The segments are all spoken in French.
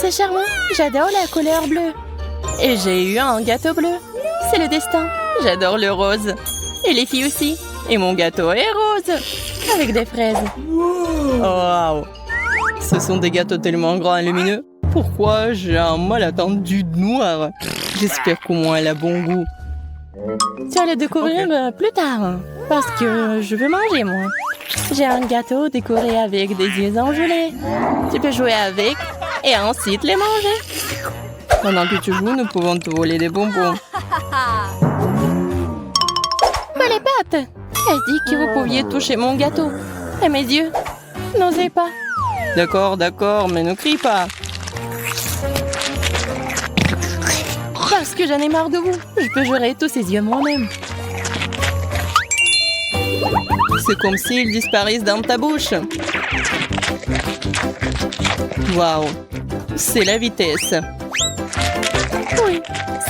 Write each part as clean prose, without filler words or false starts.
C'est charmant. J'adore la couleur bleue. Et j'ai eu un gâteau bleu. C'est le destin. J'adore le rose. Et les filles aussi. Et mon gâteau est rose. Avec des fraises. Wow. Ce sont des gâteaux tellement grands et lumineux. Pourquoi j'ai un mal attendu de noir? J'espère qu'au moins elle a bon goût. Tu vas le découvrir plus tard. Parce que je veux manger, moi. J'ai un gâteau décoré avec des yeux engelés. Tu peux jouer avec et ensuite les manger. Pendant que tu joues, nous pouvons te voler des bonbons. Mais les pattes! Elle dit que vous pouviez toucher mon gâteau. Et mes yeux? N'osez pas. D'accord, d'accord, mais ne crie pas. Parce que j'en ai marre de vous. Je peux jurer tous ces yeux moi-même. C'est comme s'ils disparaissent dans ta bouche. Waouh, c'est la vitesse. Oui,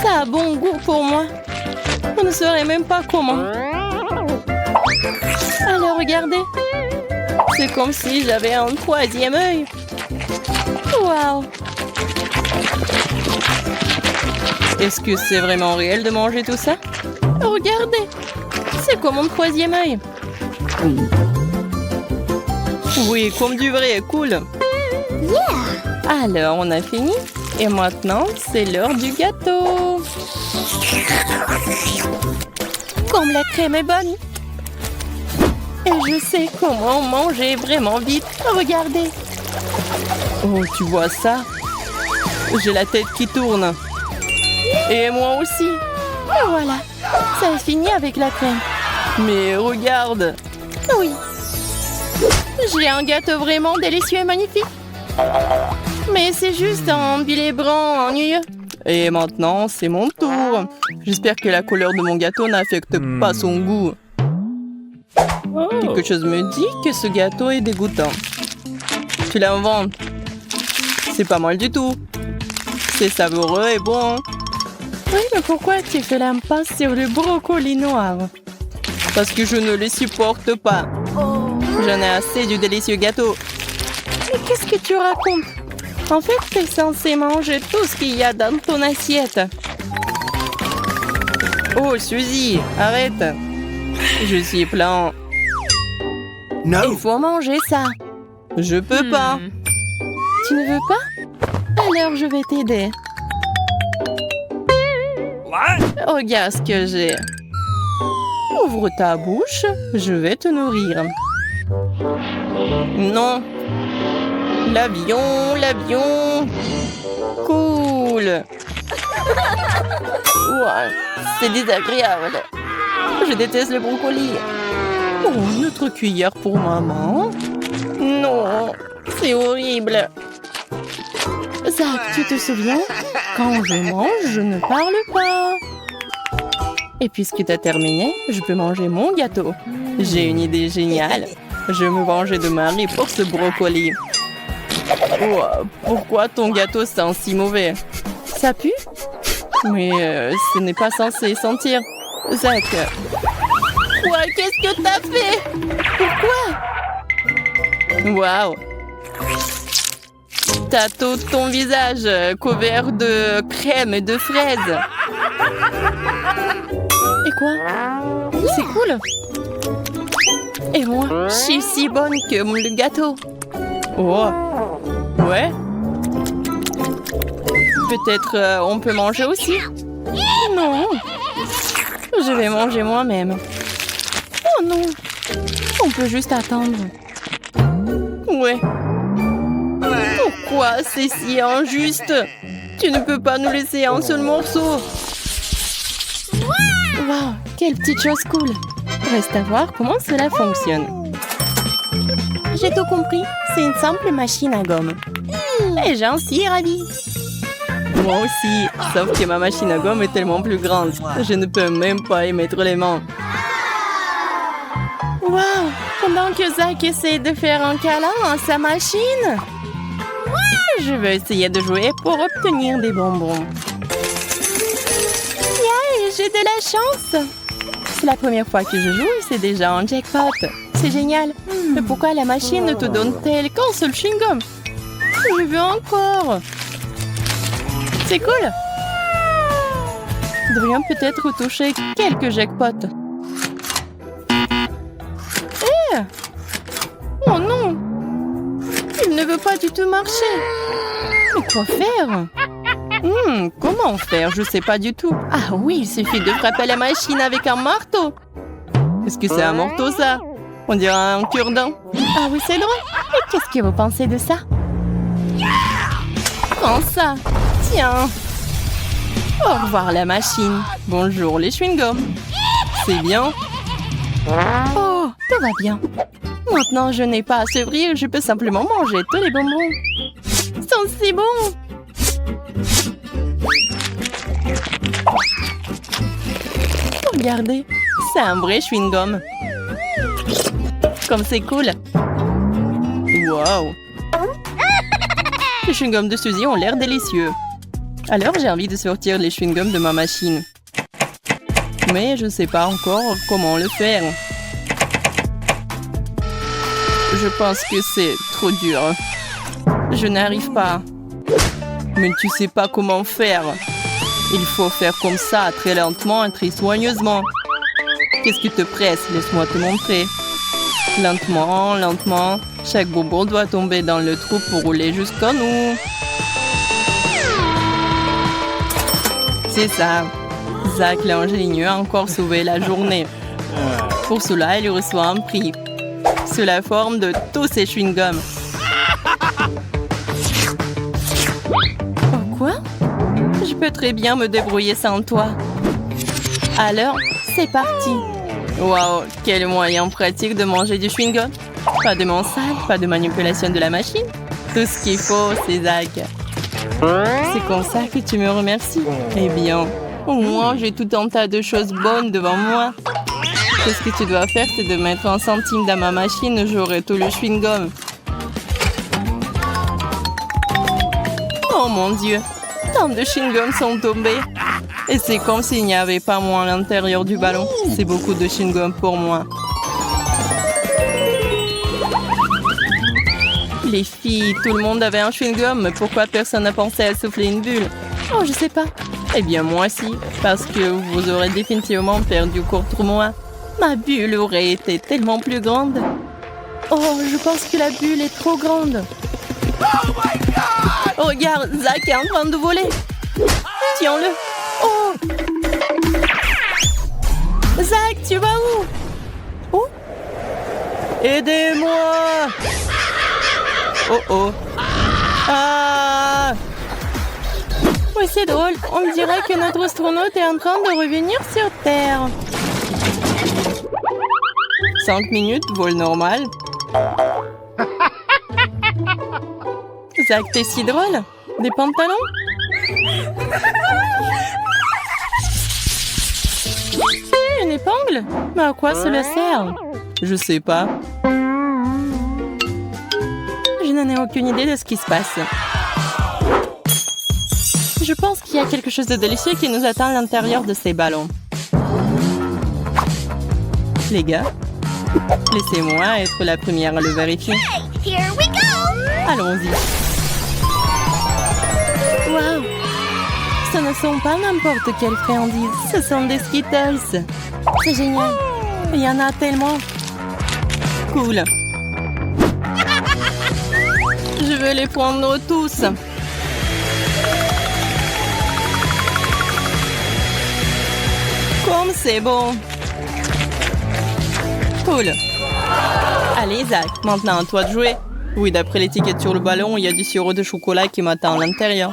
ça a bon goût pour moi. On ne saurait même pas comment. Alors regardez. C'est comme si j'avais un troisième œil. Waouh. Est-ce que c'est vraiment réel de manger tout ça? Regardez. C'est comme mon troisième œil. Oui, comme du vrai, cool. Alors, on a fini. Et maintenant, c'est l'heure du gâteau. Comme la crème est bonne. Et je sais comment manger vraiment vite. Regardez. Oh, tu vois ça? J'ai la tête qui tourne. Et moi aussi. Et voilà. Ça est fini avec la crème. Mais regarde. Oui. J'ai un gâteau vraiment délicieux et magnifique. Mais c'est juste un billet brun ennuyeux. Et maintenant, c'est mon tour. J'espère que la couleur de mon gâteau n'affecte pas son goût. Quelque chose me dit que ce gâteau est dégoûtant. Tu l'inventes. C'est pas mal du tout. C'est savoureux et bon. Oui, mais pourquoi tu fais l'impasse sur le brocoli noir? Parce que je ne les supporte pas. J'en ai assez du délicieux gâteau. Mais qu'est-ce que tu racontes? En fait, tu es censé manger tout ce qu'il y a dans ton assiette. Oh, Suzy, arrête. Je suis plein. Il faut manger ça. Je peux pas. Tu ne veux pas? Alors, je vais t'aider. Regarde ce que j'ai. Ouvre ta bouche, je vais te nourrir. Non. L'avion, l'avion. Cool. Ouais, c'est désagréable. Je déteste le brocoli. Oh, une autre cuillère pour maman. Non, c'est horrible. Zach, tu te souviens? Quand je mange, je ne parle pas. Et puisque tu as terminé, je peux manger mon gâteau. J'ai une idée géniale. Je vais me venger de Marie pour ce brocoli. Oh, pourquoi ton gâteau sent si mauvais? Ça pue? Mais ce n'est pas censé sentir. Zach. Ouais, qu'est-ce que t'as fait? Pourquoi? Waouh. T'as tout ton visage couvert de crème et de fraises. Et quoi? C'est cool. Et moi, je suis si bonne que le gâteau. Oh. Ouais. Peut-être on peut manger aussi. Non. Je vais manger moi-même. Oh non. On peut juste attendre. Ouais. Pourquoi c'est si injuste? Tu ne peux pas nous laisser un seul morceau. Wow, quelle petite chose cool. Reste à voir comment cela fonctionne. J'ai tout compris. C'est une simple machine à gomme. Et j'en suis ravie. Moi aussi, sauf que ma machine à gomme est tellement plus grande. Je ne peux même pas y mettre les mains. Wow! Pendant que Zach essaie de faire un câlin à sa machine, je vais essayer de jouer pour obtenir des bonbons. Yeah, j'ai de la chance! C'est la première fois que je joue et c'est déjà un jackpot. C'est génial. Mais pourquoi la machine ne te donne-t-elle qu'un seul chewing-gum? Je veux encore. C'est cool. Nous devrions peut-être toucher quelques jackpots. Eh! Oh non! Il ne veut pas du tout marcher. Mais quoi faire? Comment faire? Je sais pas du tout. Ah oui, il suffit de frapper la machine avec un marteau. Est-ce que c'est un marteau, ça? On dirait un cure-dent. Ah oui, c'est drôle. Et qu'est-ce que vous pensez de ça? Prends ça. Tiens. Au revoir, la machine. Bonjour, les chewing-gums. C'est bien. Oh, tout va bien. Maintenant, je n'ai pas à s'ouvrir. Je peux simplement manger tous les bonbons. Ils sont si bons. Regardez, c'est un vrai chewing-gum. Comme c'est cool. Wow. Les chewing-gums de Suzy ont l'air délicieux. Alors j'ai envie de sortir les chewing-gums de ma machine. Mais je ne sais pas encore comment le faire. Je pense que c'est trop dur. Je n'arrive pas. Mais tu sais pas comment faire. Il faut faire comme ça, très lentement et très soigneusement. Qu'est-ce qui te presse? Laisse-moi te montrer. Lentement, lentement. Chaque bonbon doit tomber dans le trou pour rouler jusqu'à nous. C'est ça. Zach l'ingénieux a encore sauvé la journée. Pour cela, il reçoit un prix. Sous la forme de tous ses chewing-gums. Oh, quoi? Je peux très bien me débrouiller sans toi. Alors, c'est parti. Waouh, quel moyen pratique de manger du chewing-gum. Pas de main sale, pas de manipulation de la machine. Tout ce qu'il faut, c'est Zach. C'est comme ça que tu me remercies. Eh bien, au moins, j'ai tout un tas de choses bonnes devant moi. Tout ce que tu dois faire, c'est de mettre un centime dans ma machine. J'aurai tout le chewing-gum. Oh mon Dieu, tant de chewing-gums sont tombés. Et c'est comme s'il n'y avait pas moi à l'intérieur du ballon. C'est beaucoup de chewing-gum pour moi. Les filles, tout le monde avait un chewing-gum, mais pourquoi personne n'a pensé à souffler une bulle? Oh, je sais pas. Eh bien, moi aussi, parce que vous aurez définitivement perdu contre moi. Ma bulle aurait été tellement plus grande. Oh, je pense que la bulle est trop grande. Oh my God! Oh, regarde, Zach est en train de voler. Tiens-le. Oh! Zach, tu vas où? Oh! Aidez-moi! Oh oh! Ah! Oui, c'est drôle. On dirait que notre astronaute est en train de revenir sur Terre. 5 minutes, vol normal. Zach, t'es si drôle. Des pantalons? Une épingle? Mais à quoi cela sert? Je sais pas. Je n'en ai aucune idée de ce qui se passe. Je pense qu'il y a quelque chose de délicieux qui nous attend à l'intérieur de ces ballons. Les gars, laissez-moi être la première à le vérifier. Here we go! Allons-y. Waouh! Ce ne sont pas n'importe quelles friandises, ce sont des Skittles. C'est génial. Il y en a tellement. Cool. Je veux les prendre tous. Comme c'est bon. Cool. Allez, Zach, maintenant à toi de jouer. Oui, d'après l'étiquette sur le ballon, il y a du sirop de chocolat qui m'attend à l'intérieur.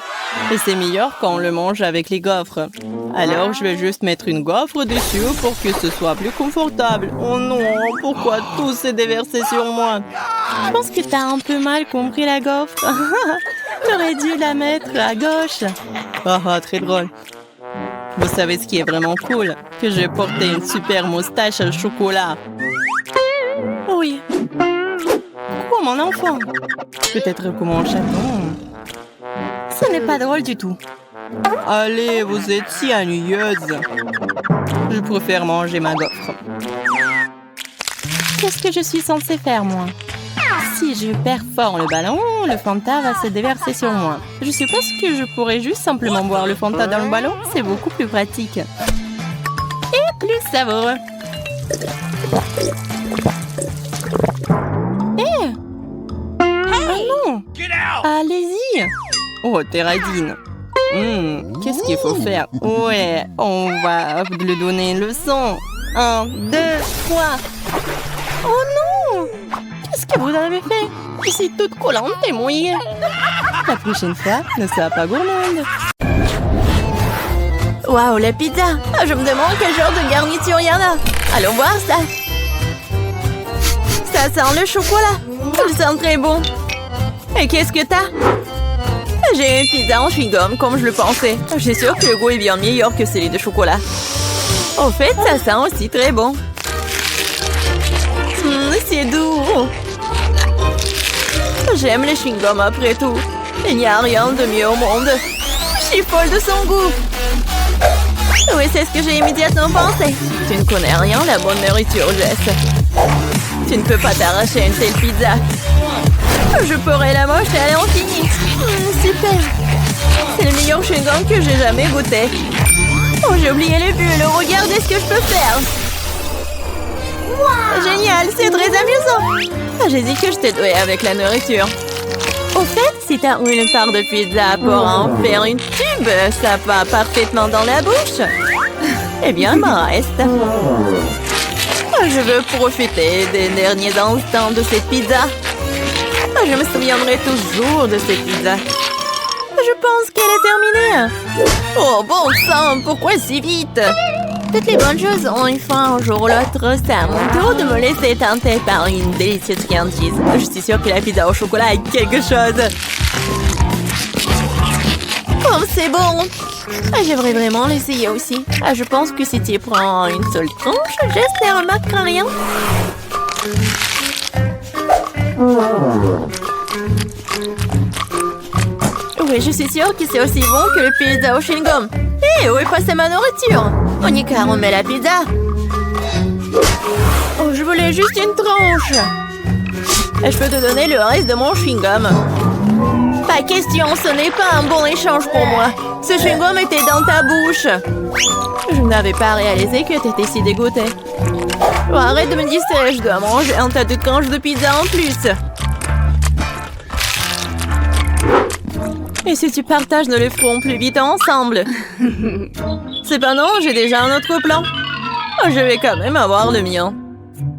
Et c'est meilleur quand on le mange avec les gaufres. Alors, je vais juste mettre une gaufre dessus pour que ce soit plus confortable. Oh non, pourquoi tout s'est déversé sur moi? Je pense que t'as un peu mal compris la gaufre. J'aurais dû la mettre à gauche. Très drôle. Vous savez ce qui est vraiment cool? Que j'ai porté une super moustache au chocolat. Oui. Quoi, mon enfant? Peut-être comme un chaton. Ce n'est pas drôle du tout. Allez, vous êtes si ennuyeuse. Je préfère manger ma gaufre. Qu'est-ce que je suis censée faire, moi? Si je perds fort le ballon, le Fanta va se déverser sur moi. Je suppose que je pourrais juste simplement boire le Fanta dans le ballon. C'est beaucoup plus pratique. Et plus savoureux. Eh! Ah non! Allez-y! Oh, t'es radine. Qu'est-ce qu'il faut faire? Ouais, on va lui donner une leçon. 1, 2, 3. Oh non! Qu'est-ce que vous avez fait? Je suis toute collante et mouillée. La prochaine fois, ne sois pas gourmande. Waouh, la pizza! Je me demande quel genre de garniture il y en a. Allons voir ça. Ça sent le chocolat. Il sent très bon. Et qu'est-ce que t'as? J'ai une pizza en chewing-gum, comme je le pensais. Je suis sûre que le goût est bien meilleur que celui de chocolat. Au fait, ça sent aussi très bon. C'est doux. J'aime les chewing-gums après tout. Il n'y a rien de mieux au monde. Je suis folle de son goût. Oui, c'est ce que j'ai immédiatement pensé. Tu ne connais rien, la bonne nourriture, Jess. Tu ne peux pas t'arracher une telle pizza. Je pourrais la mocher à l'infini. Super. C'est le meilleur chewing-gum que j'ai jamais goûté. Oh, j'ai oublié les bulles. Regardez ce que je peux faire. Wow. Génial, c'est très amusant. J'ai dit que je t'ai douée avec la nourriture. Au fait, si t'as une part de pizza pour en faire une tube, ça va parfaitement dans la bouche. Eh bien, il m'en reste. Je veux profiter des derniers instants de cette pizza. Je me souviendrai toujours de cette pizza. Je pense qu'elle est terminée. Oh, bon sang, pourquoi si vite? Toutes les bonnes choses ont une fin un jour ou l'autre. C'est à mon tour de me laisser tenter par une délicieuse friandise. Je suis sûre que la pizza au chocolat est quelque chose. Oh, c'est bon. J'aimerais vraiment l'essayer aussi. Je pense que si tu prends une seule tranche, j'espère ne remarquera rien. Oui, je suis sûre que c'est aussi bon que le pizza au chewing-gum. Hé, où est passée ma nourriture? On y car on met la pizza. Oh, je voulais juste une tranche. Je peux te donner le reste de mon chewing-gum. Pas question, ce n'est pas un bon échange pour moi. Ce chewing-gum était dans ta bouche. Je n'avais pas réalisé que tu étais si dégoûtée. Oh, arrête de me distraire, je dois manger un tas de tranches de pizza en plus. Et si tu partages, nous le ferons plus vite ensemble. Cependant, j'ai déjà un autre plan. Oh, je vais quand même avoir le mien.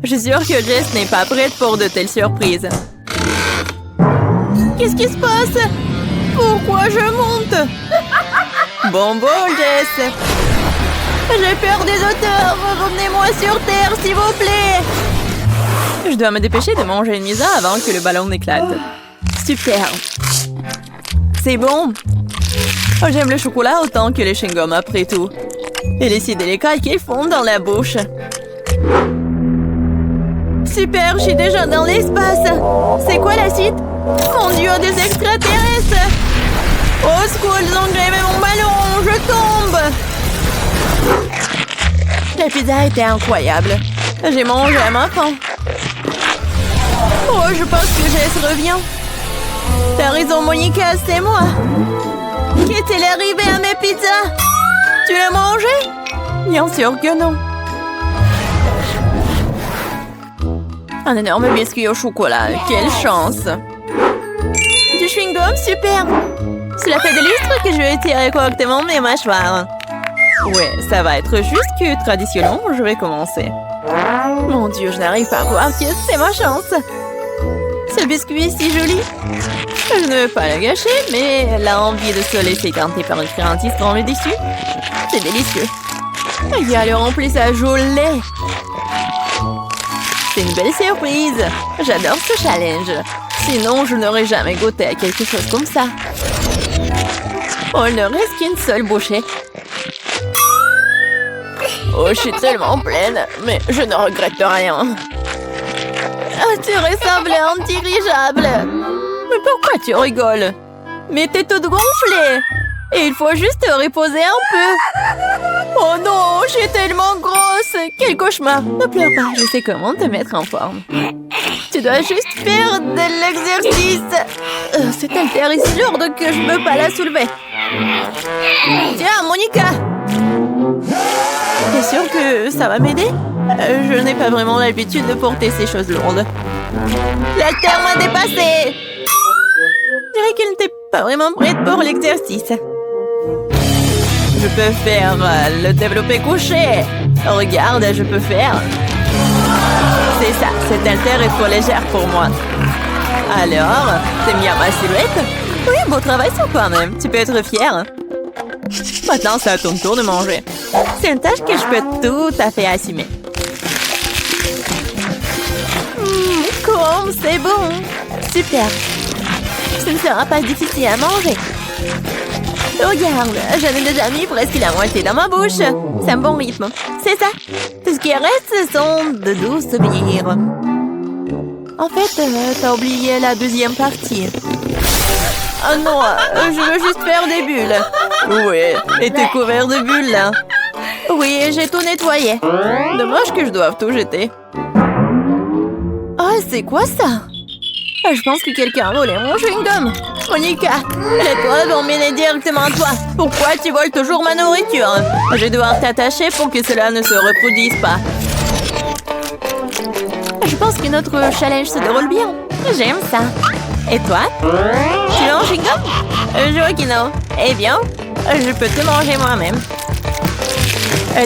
Je suis sûre que Jess n'est pas prête pour de telles surprises. Qu'est-ce qui se passe? Pourquoi je monte? Bon, Jess. J'ai peur des auteurs. Revenez-moi sur Terre, s'il vous plaît. Je dois me dépêcher de manger une pizza avant que le ballon n'éclate. Super. C'est bon. Oh, j'aime le chocolat autant que les chewing-gums après tout. Et les si délicats qu'ils font dans la bouche. Super, je suis déjà dans l'espace. C'est quoi la suite? Mon Dieu, des extraterrestres! Au secours, ils ont grévé mon ballon! Je tombe! La pizza était incroyable. J'ai mangé à ma faim. Oh, je pense que Jess revient. T'as raison, Monica, c'est moi. Qu'est-il arrivé à mes pizzas? Tu l'as mangé? Bien sûr que non. Un énorme biscuit au chocolat. Quelle chance! Du chewing-gum, super! Cela fait des lustres que je vais tirer correctement mes mâchoires. Ouais, ça va être juste que traditionnellement, je vais commencer. Mon Dieu, je n'arrive pas à croire que c'est ma chance. Ce biscuit est si joli. Je ne veux pas le gâcher, mais l'envie de se laisser tenter par une friandise dans le dessus, c'est délicieux. Il y a le remplissage au lait. C'est une belle surprise. J'adore ce challenge. Sinon, je n'aurais jamais goûté à quelque chose comme ça. Oh, il ne reste qu'une seule bouchée. Oh, je suis tellement pleine, mais je ne regrette rien. Ah, tu ressembles à un dirigeable. Mais pourquoi tu rigoles? Mais t'es toute gonflée. Et il faut juste reposer un peu. Oh non, je suis tellement grosse. Quel cauchemar. Ne pleure pas, je sais comment te mettre en forme. Tu dois juste faire de l'exercice. Cette haltère est si lourde que je ne peux pas la soulever. Tiens, Monica. T'es sûre que ça va m'aider? Je n'ai pas vraiment l'habitude de porter ces choses lourdes. L'haltère m'a dépassée. Je dirais qu'elle n'était pas vraiment prête pour l'exercice. Je peux faire le développé couché. Regarde, je peux faire. C'est ça, cette haltère est trop légère pour moi. Alors, t'aimes bien ma silhouette? Oui, beau travail sur toi-même. Tu peux être fière. Maintenant, c'est à ton tour de manger. C'est une tâche que je peux tout à fait assumer. Comme c'est bon. Super. Ce ne sera pas difficile à manger. Regarde, j'en ai déjà mis presque la moitié dans ma bouche. C'est un bon rythme. C'est ça. Tout ce qui reste, ce sont de doux souvenirs. En fait, t'as oublié la deuxième partie. Oh non, je veux juste faire des bulles. Oui, et t'es couvert de bulles, là. Oui, j'ai tout nettoyé. Dommage que je doive tout jeter. Oh, c'est quoi ça? Je pense que quelqu'un a volé mon chewing-gum. Monica, les toits vont m'aider directement à toi. Pourquoi tu voles toujours ma nourriture? Je vais devoir t'attacher pour que cela ne se reproduise pas. Je pense que notre challenge se déroule bien. J'aime ça. Et toi? Tu veux un chewing-gum? Je vois que non. Eh bien, je peux te manger moi-même.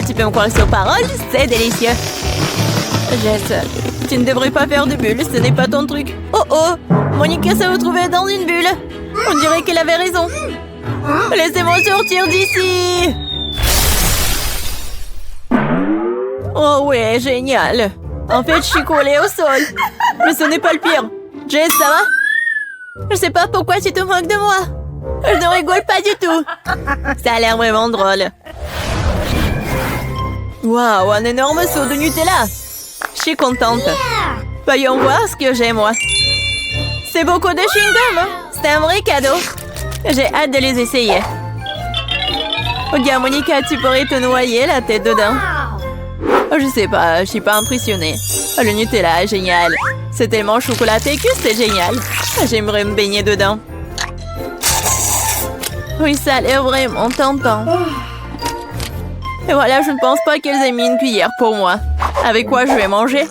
Tu peux me croire sur parole, c'est délicieux. Jess, tu ne devrais pas faire de bulles, ce n'est pas ton truc. Oh oh, Monica s'est retrouvée dans une bulle. On dirait qu'elle avait raison. Laissez-moi sortir d'ici. Oh ouais, génial. En fait, je suis collée au sol. Mais ce n'est pas le pire. Jess, ça va? Je sais pas pourquoi tu te moques de moi. Je ne rigole pas du tout. Ça a l'air vraiment drôle. Waouh, un énorme seau de Nutella. Je suis contente. Voyons voir ce que j'ai, moi. C'est beaucoup de chewing-gum. C'est un vrai cadeau. J'ai hâte de les essayer. Regarde, Monica, tu pourrais te noyer la tête dedans. Je sais pas, je suis pas impressionnée. Le Nutella est génial. C'est tellement chocolaté que c'est génial. J'aimerais me baigner dedans. Oui, ça a l'air vraiment tentant. Et voilà, je ne pense pas qu'elles aient mis une cuillère pour moi. Avec quoi je vais manger?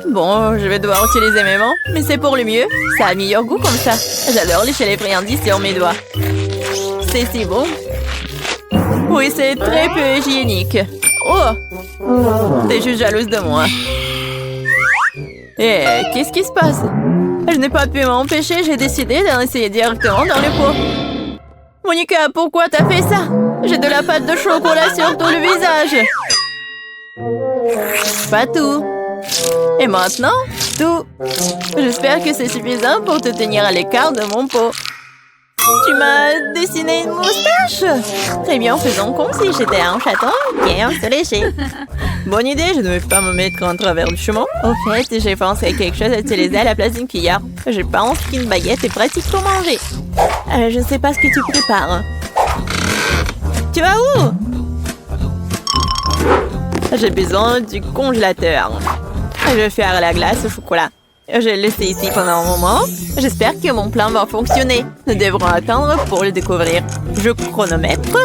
Bon, je vais devoir utiliser mes mains, mais c'est pour le mieux. Ça a meilleur goût comme ça. J'adore lécher les friandises sur mes doigts. C'est si bon. Oui, c'est très peu hygiénique. Oh! T'es juste jalouse de moi. Eh, qu'est-ce qui se passe? Je n'ai pas pu m'empêcher, j'ai décidé d'en essayer directement dans le pot. Monica, pourquoi t'as fait ça? J'ai de la pâte de chocolat sur tout le visage. Pas tout. Et maintenant, tout. J'espère que c'est suffisant pour te tenir à l'écart de mon pot. Tu m'as dessiné une moustache. Très bien, faisons comme si j'étais un chaton qui aime se lécher. Bonne idée, je ne vais pas me mettre en travers du chemin. Au fait, j'ai pensé à quelque chose à utiliser à la place d'une cuillère. Je pense qu'une baguette est pratique pour manger. Je ne sais pas ce que tu prépares. Tu vas où? J'ai besoin du congélateur. Je vais faire la glace au chocolat. Je l'ai laissé ici pendant un moment. J'espère que mon plan va fonctionner. Nous devrons attendre pour le découvrir. Je chronomètre.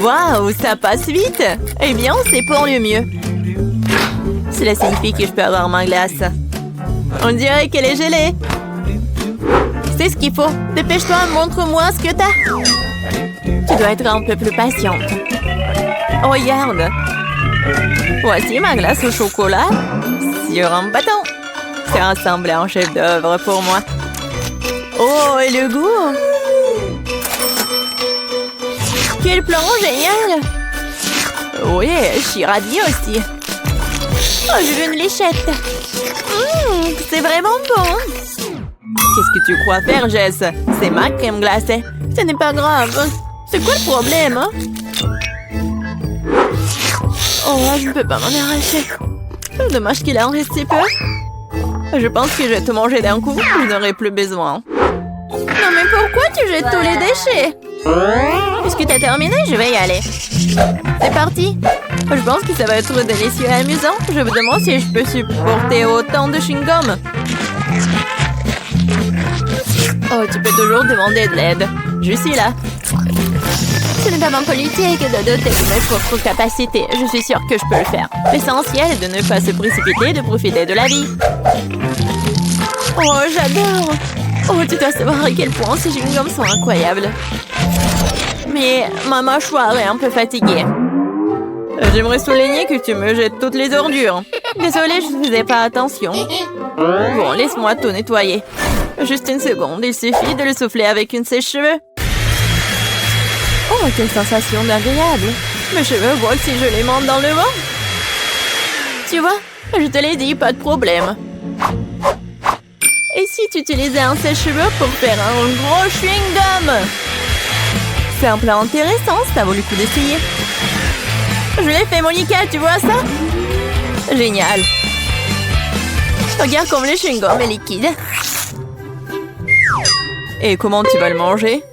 Waouh, ça passe vite. Eh bien, c'est pour le mieux. Cela signifie que je peux avoir ma glace. On dirait qu'elle est gelée. C'est ce qu'il faut. Dépêche-toi, montre-moi ce que t'as. Tu dois être un peu plus patiente. Oh, regarde. Voici ma glace au chocolat sur un bâton. C'est ressemblé à un chef-d'œuvre pour moi. Oh, et le goût! Quel plan génial! Oui, je suis ravie aussi. Oh, je veux une léchette. C'est vraiment bon. Qu'est-ce que tu crois faire, Jess? C'est ma crème glacée. Ce n'est pas grave. C'est quoi le problème, hein? Oh, je ne peux pas m'en arracher. Dommage qu'il en reste si peu. Je pense que je vais te manger d'un coup. Je n'aurai plus besoin. Non mais pourquoi tu jettes tous les déchets? Puisque t'as terminé, je vais y aller. C'est parti. Je pense que ça va être délicieux et amusant. Je me demande si je peux supporter autant de chewing-gum. Oh, tu peux toujours demander de l'aide. Je suis là. Ce n'est pas ma politique de doter de mes propres capacités. Je suis sûre que je peux le faire. L'essentiel est de ne pas se précipiter et de profiter de la vie. Oh, j'adore. Oh, tu dois savoir à quel point ces chewing-gums sont incroyables. Mais ma mâchoire est un peu fatiguée. J'aimerais souligner que tu me jettes toutes les ordures. Désolée, je ne faisais pas attention. Bon, laisse-moi tout nettoyer. Juste une seconde, il suffit de le souffler avec une sèche-cheveux. Oh, quelle sensation agréable. Mes cheveux volent si je les monte dans le vent. Tu vois, je te l'ai dit, pas de problème. Et si tu utilisais un sèche-cheveux pour faire un gros chewing-gum? C'est un plan intéressant, ça vaut le coup d'essayer. Je l'ai fait, Monica, tu vois ça? Génial. Regarde comme le chewing-gum est liquide. Et comment tu vas le manger?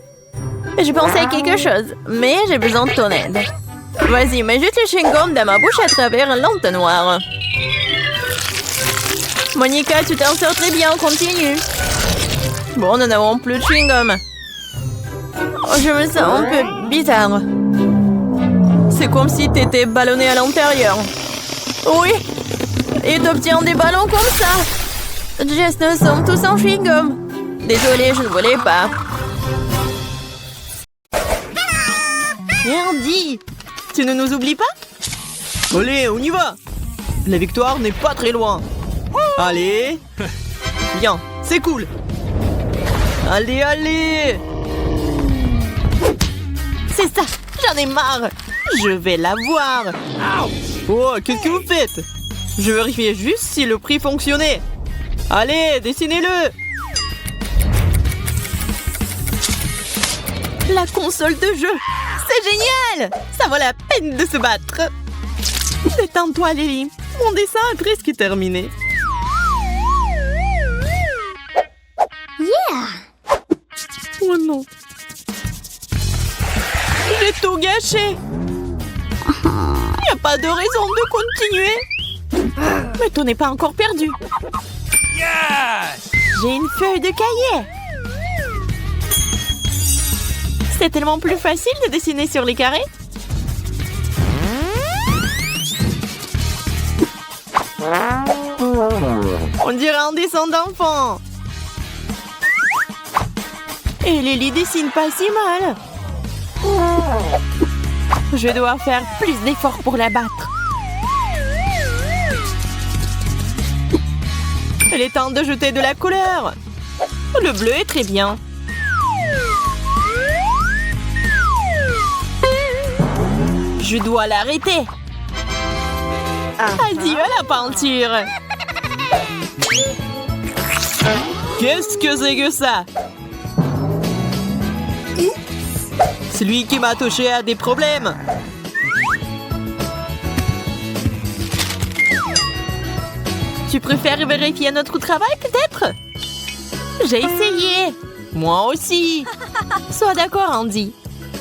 Je pensais à quelque chose, mais j'ai besoin de ton aide. Vas-y, mets juste le chewing-gum dans ma bouche à travers l'entonnoir. Monica, tu t'en sors très bien, continue. Bon, nous n'avons plus de chewing-gum. Oh, je me sens un peu bizarre. C'est comme si t'étais ballonné à l'intérieur. Oui, et t'obtiens des ballons comme ça. Jess, nous sommes tous en chewing-gum. Désolée, je ne voulais pas. Andy, tu ne nous oublies pas? Allez, on y va! La victoire n'est pas très loin. Allez! Bien, c'est cool! Allez, allez! C'est ça, j'en ai marre. Je vais l'avoir. Oh, qu'est-ce que vous faites? Je vérifiais juste si le prix fonctionnait. Allez, dessinez-le! La console de jeu. C'est génial! Ça vaut la peine de se battre. Détends-toi, Lily. Mon dessin est presque terminé. Yeah! Oh non. J'ai tout gâché. Il n'y a pas de raison de continuer. Mais tout n'est pas encore perdu. Yes! J'ai une feuille de cahier. C'est tellement plus facile de dessiner sur les carrés. On dirait un dessin d'enfant. Et Lily dessine pas si mal. Je dois faire plus d'efforts pour la battre. Il est temps de jeter de la couleur. Le bleu est très bien. Je dois l'arrêter. Adieu à la peinture. Qu'est-ce que c'est que ça? Celui qui m'a touché a des problèmes. Tu préfères vérifier notre travail, peut-être? J'ai essayé. Moi aussi. Sois d'accord, Andy.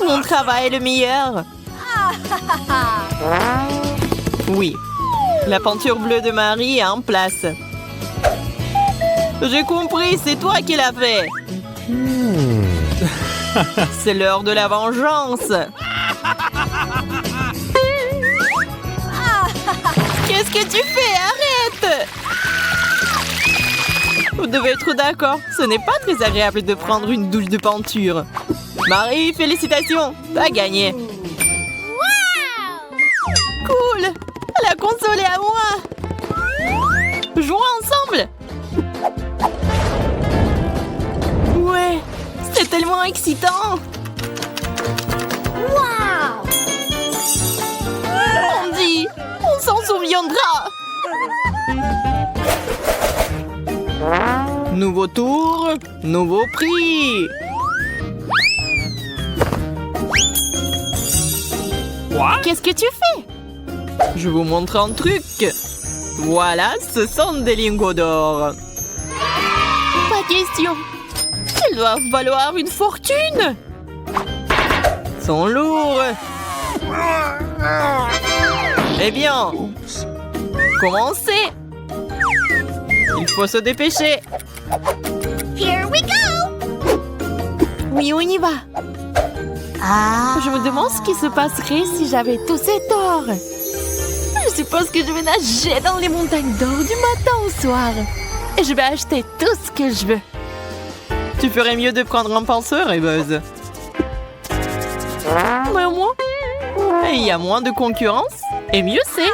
Mon travail est le meilleur. Oui. La peinture bleue de Marie est en place. J'ai compris, c'est toi qui l'as fait. C'est l'heure de la vengeance. Qu'est-ce que tu fais? Arrête! Vous devez être d'accord, ce n'est pas très agréable de prendre une douche de peinture. Marie, félicitations, t'as gagné. Cool! La console est à moi! Jouons ensemble! Ouais! C'est tellement excitant! Wow! Andy! On s'en souviendra! Nouveau tour, nouveau prix. Qu'est-ce que tu fais? Je vous montre un truc. Voilà, ce sont des lingots d'or. Pas question! Quel doivent valoir une fortune. Ils sont lourds. Eh bien, commencez. Il faut se dépêcher. Here we go! Oui, on y va. Je me demande ce qui se passerait si j'avais tous ces torts. Je suppose que je vais nager dans les montagnes d'or du matin au soir. Et je vais acheter tout ce que je veux. Tu ferais mieux de prendre un penseur, et Buzz. Mais au moins, Il y a moins de concurrence, et mieux c'est.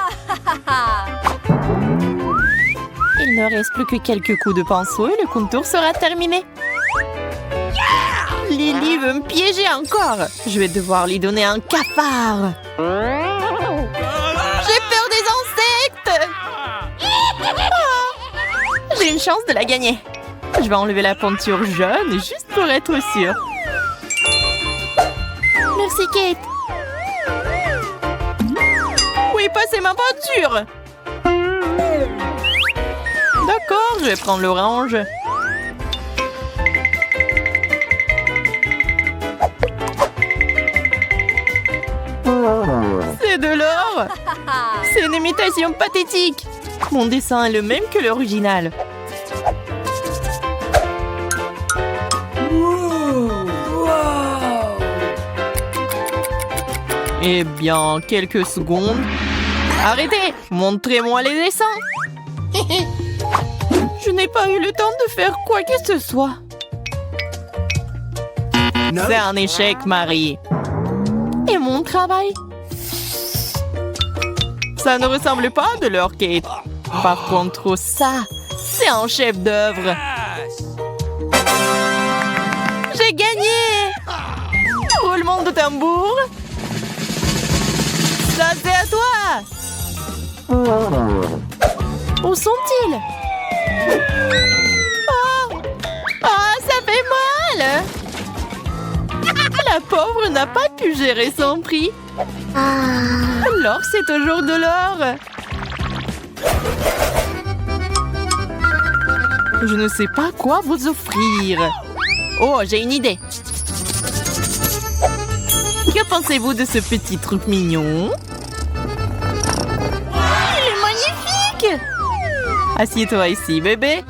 il ne reste plus que quelques coups de pinceau et le contour sera terminé. Lily veut me piéger encore. Je vais devoir lui donner un cafard. J'ai peur des insectes. Ah, j'ai une chance de la gagner. Je vais enlever la peinture jaune juste pour être sûre. Merci, Kate. Oui, passez ma peinture. D'accord, je vais prendre l'orange. C'est de l'or. C'est une imitation pathétique. Mon dessin est le même que l'original. Eh bien, quelques secondes. Arrêtez! Montrez-moi les dessins! Je n'ai pas eu le temps de faire quoi que ce soit. C'est un échec, Marie. Et mon travail? Ça ne ressemble pas à de l'or, Kate. Par contre, ça, c'est un chef-d'œuvre. Yes! J'ai gagné! Roulement de tambour. Ça, c'est à toi! Où sont-ils? Oh! Ah, ça fait mal! La pauvre n'a pas pu gérer son prix. L'or, c'est toujours de l'or. Je ne sais pas quoi vous offrir. Oh, j'ai une idée. Que pensez-vous de ce petit truc mignon? Il est magnifique! Assieds-toi ici, bébé.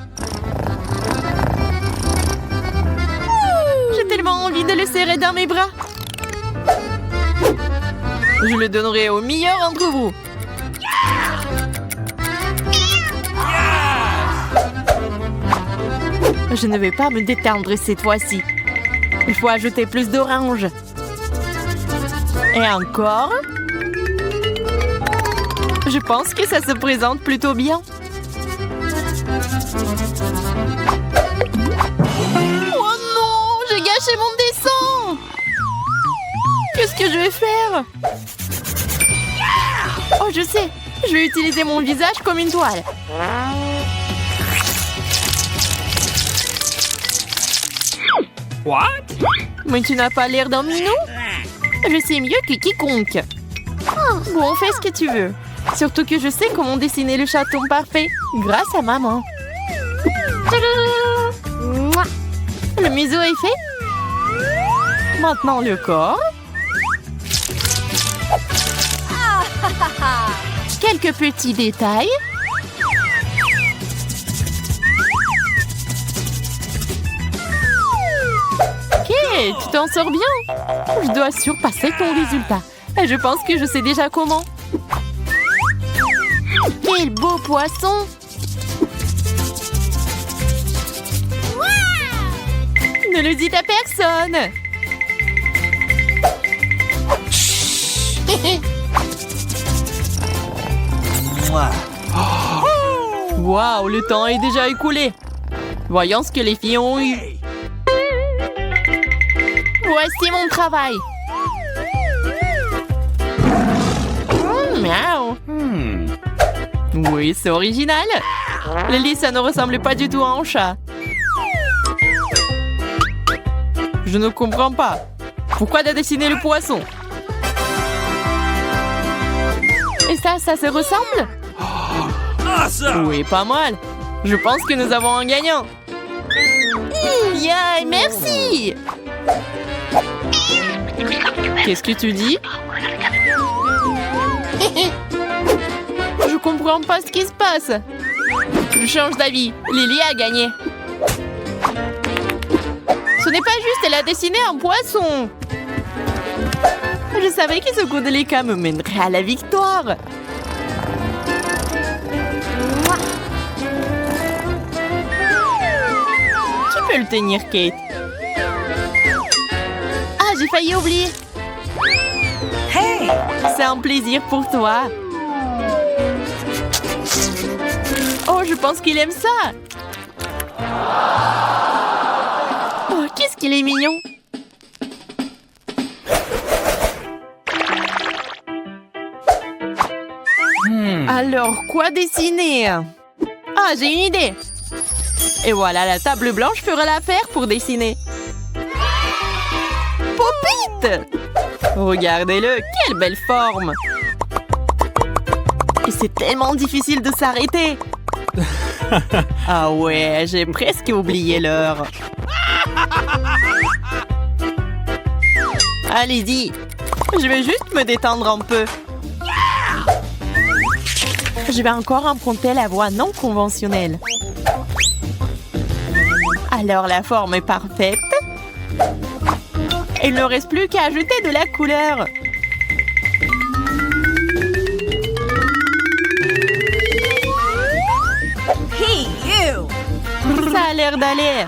J'ai tellement envie de le serrer dans mes bras. Je le donnerai au meilleur d'entre vous. Je ne vais pas me détendre cette fois-ci. Il faut ajouter plus d'orange. Et encore? Je pense que ça se présente plutôt bien. Oh non! J'ai gâché mon dessin! Qu'est-ce que je vais faire? Oh, je sais! Je vais utiliser mon visage comme une toile. What? Mais tu n'as pas l'air d'un minou? Je sais mieux que quiconque. Bon, fais ce que tu veux. Surtout que je sais comment dessiner le chaton parfait grâce à maman. Tadam! Mouah! Le museau est fait. Maintenant le corps. Quelques petits détails. Ok, tu t'en sors bien. Je dois surpasser ton résultat. Et je pense que je sais déjà comment. Quel beau poisson! Ne le dites à personne! Waouh, le temps est déjà écoulé. Voyons ce que les filles ont eu. Voici mon travail! Miaou! Oui, c'est original. Lily, ça ne ressemble pas du tout à un chat. Je ne comprends pas. Pourquoi t'as dessiné le poisson? Et ça se ressemble? Awesome! Oui, pas mal. Je pense que nous avons un gagnant. Yeah, merci. Qu'est-ce que tu dis? Je comprends pas ce qui se passe. Je change d'avis. Lily a gagné. Ce n'est pas juste, elle a dessiné un poisson. Je savais que ce coup de l'éca me mènerait à la victoire. Tu peux le tenir, Kate. Ah, j'ai failli oublier. Hey! C'est un plaisir pour toi. Oh, je pense qu'il aime ça. Oh, qu'est-ce qu'il est mignon. Alors, quoi dessiner? Ah, j'ai une idée. Et voilà, la table blanche fera l'affaire pour dessiner. Pop-it! Regardez-le, quelle belle forme! Et c'est tellement difficile de s'arrêter. Ah ouais, j'ai presque oublié l'heure. Allez-y, je vais juste me détendre un peu. Je vais encore emprunter la voie non conventionnelle. Alors la forme est parfaite. Il ne reste plus qu'à ajouter de la couleur. Hey, you! Ça a l'air d'aller.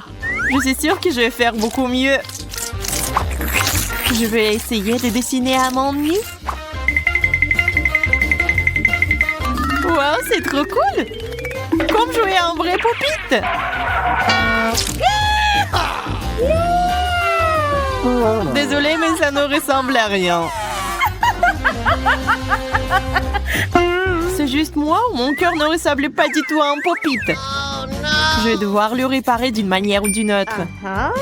Je suis sûre que je vais faire beaucoup mieux. Je vais essayer de dessiner à mon mieux. Wow, c'est trop cool! Comme jouer à un vrai pop-it! Désolée, mais ça ne ressemble à rien. C'est juste moi ou mon cœur ne ressemble pas du tout à un pop-it? Je vais devoir le réparer d'une manière ou d'une autre.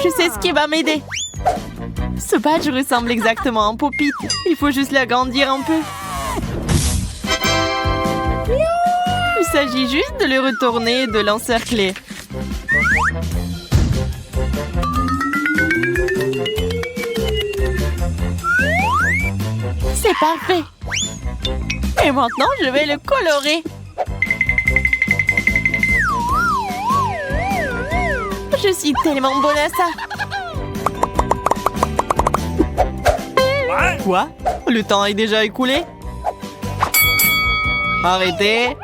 Je sais ce qui va m'aider. Ce badge ressemble exactement à un pop-it. Il faut juste l'agrandir un peu. Il s'agit juste de le retourner et de l'encercler. C'est parfait. Et maintenant, je vais le colorer. Je suis tellement bonne à ça. Quoi? Le temps est déjà écoulé? Arrêtez.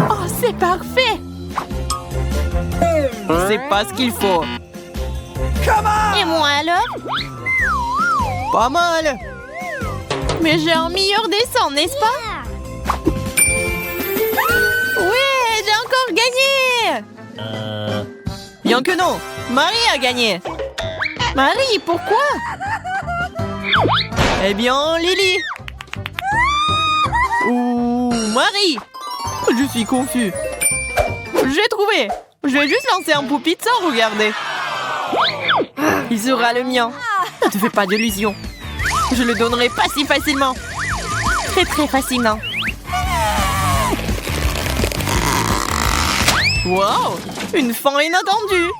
Oh, c'est parfait. C'est pas ce qu'il faut. Et moi alors? Pas mal. Mais j'ai un meilleur dessin, n'est-ce pas? Ouais, j'ai encore gagné. Bien que non. Marie a gagné. Marie, pourquoi? Eh bien, Lily. Ou Marie. Je suis confus. J'ai trouvé. Je vais juste lancer un pop-it sans regarder. Il sera le mien. Ne te fais pas d'illusions. Je le donnerai pas si facilement. Très très facilement. Wow, une fin inattendue.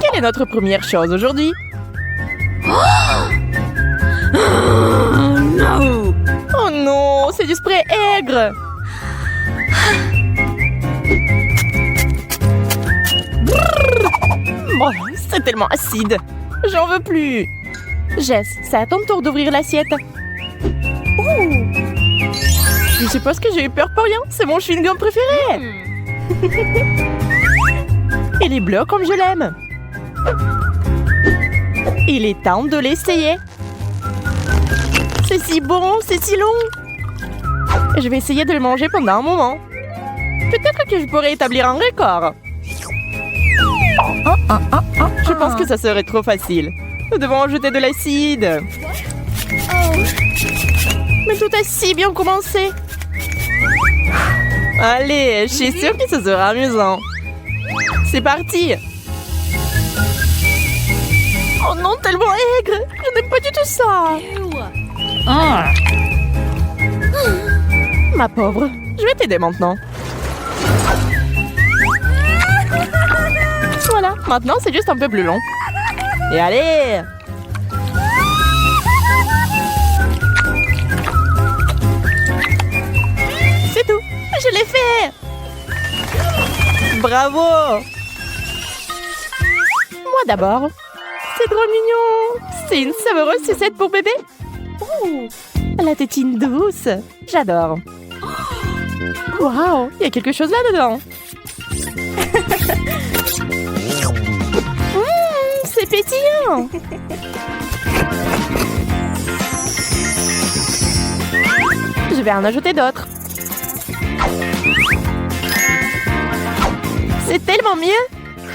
Quelle est notre première chose aujourd'hui? Oh non, c'est du spray aigre. Oh, c'est tellement acide. J'en veux plus. Jess, c'est à ton tour d'ouvrir l'assiette. Ouh. Je suppose que j'ai eu peur pour rien. C'est mon chewing-gum préféré. Il est bleu comme je l'aime. Il est temps de l'essayer. C'est si bon, c'est si long. Je vais essayer de le manger pendant un moment. Peut-être que je pourrais établir un record. Je pense que ça serait trop facile. Nous devons ajouter de l'acide. Mais tout a si bien commencé. Allez, je suis sûre que ce sera amusant. C'est parti. Oh non, tellement aigre. Je n'aime pas du tout ça. Ma pauvre, Je vais t'aider maintenant. Voilà, maintenant c'est juste un peu plus long. Et allez! C'est tout, je l'ai fait! Bravo! Moi d'abord. C'est trop mignon! C'est une savoureuse sucette pour bébé! Oh, la tétine douce! J'adore! Waouh! Il y a quelque chose là-dedans! C'est pétillant! Je vais en ajouter d'autres. C'est tellement mieux!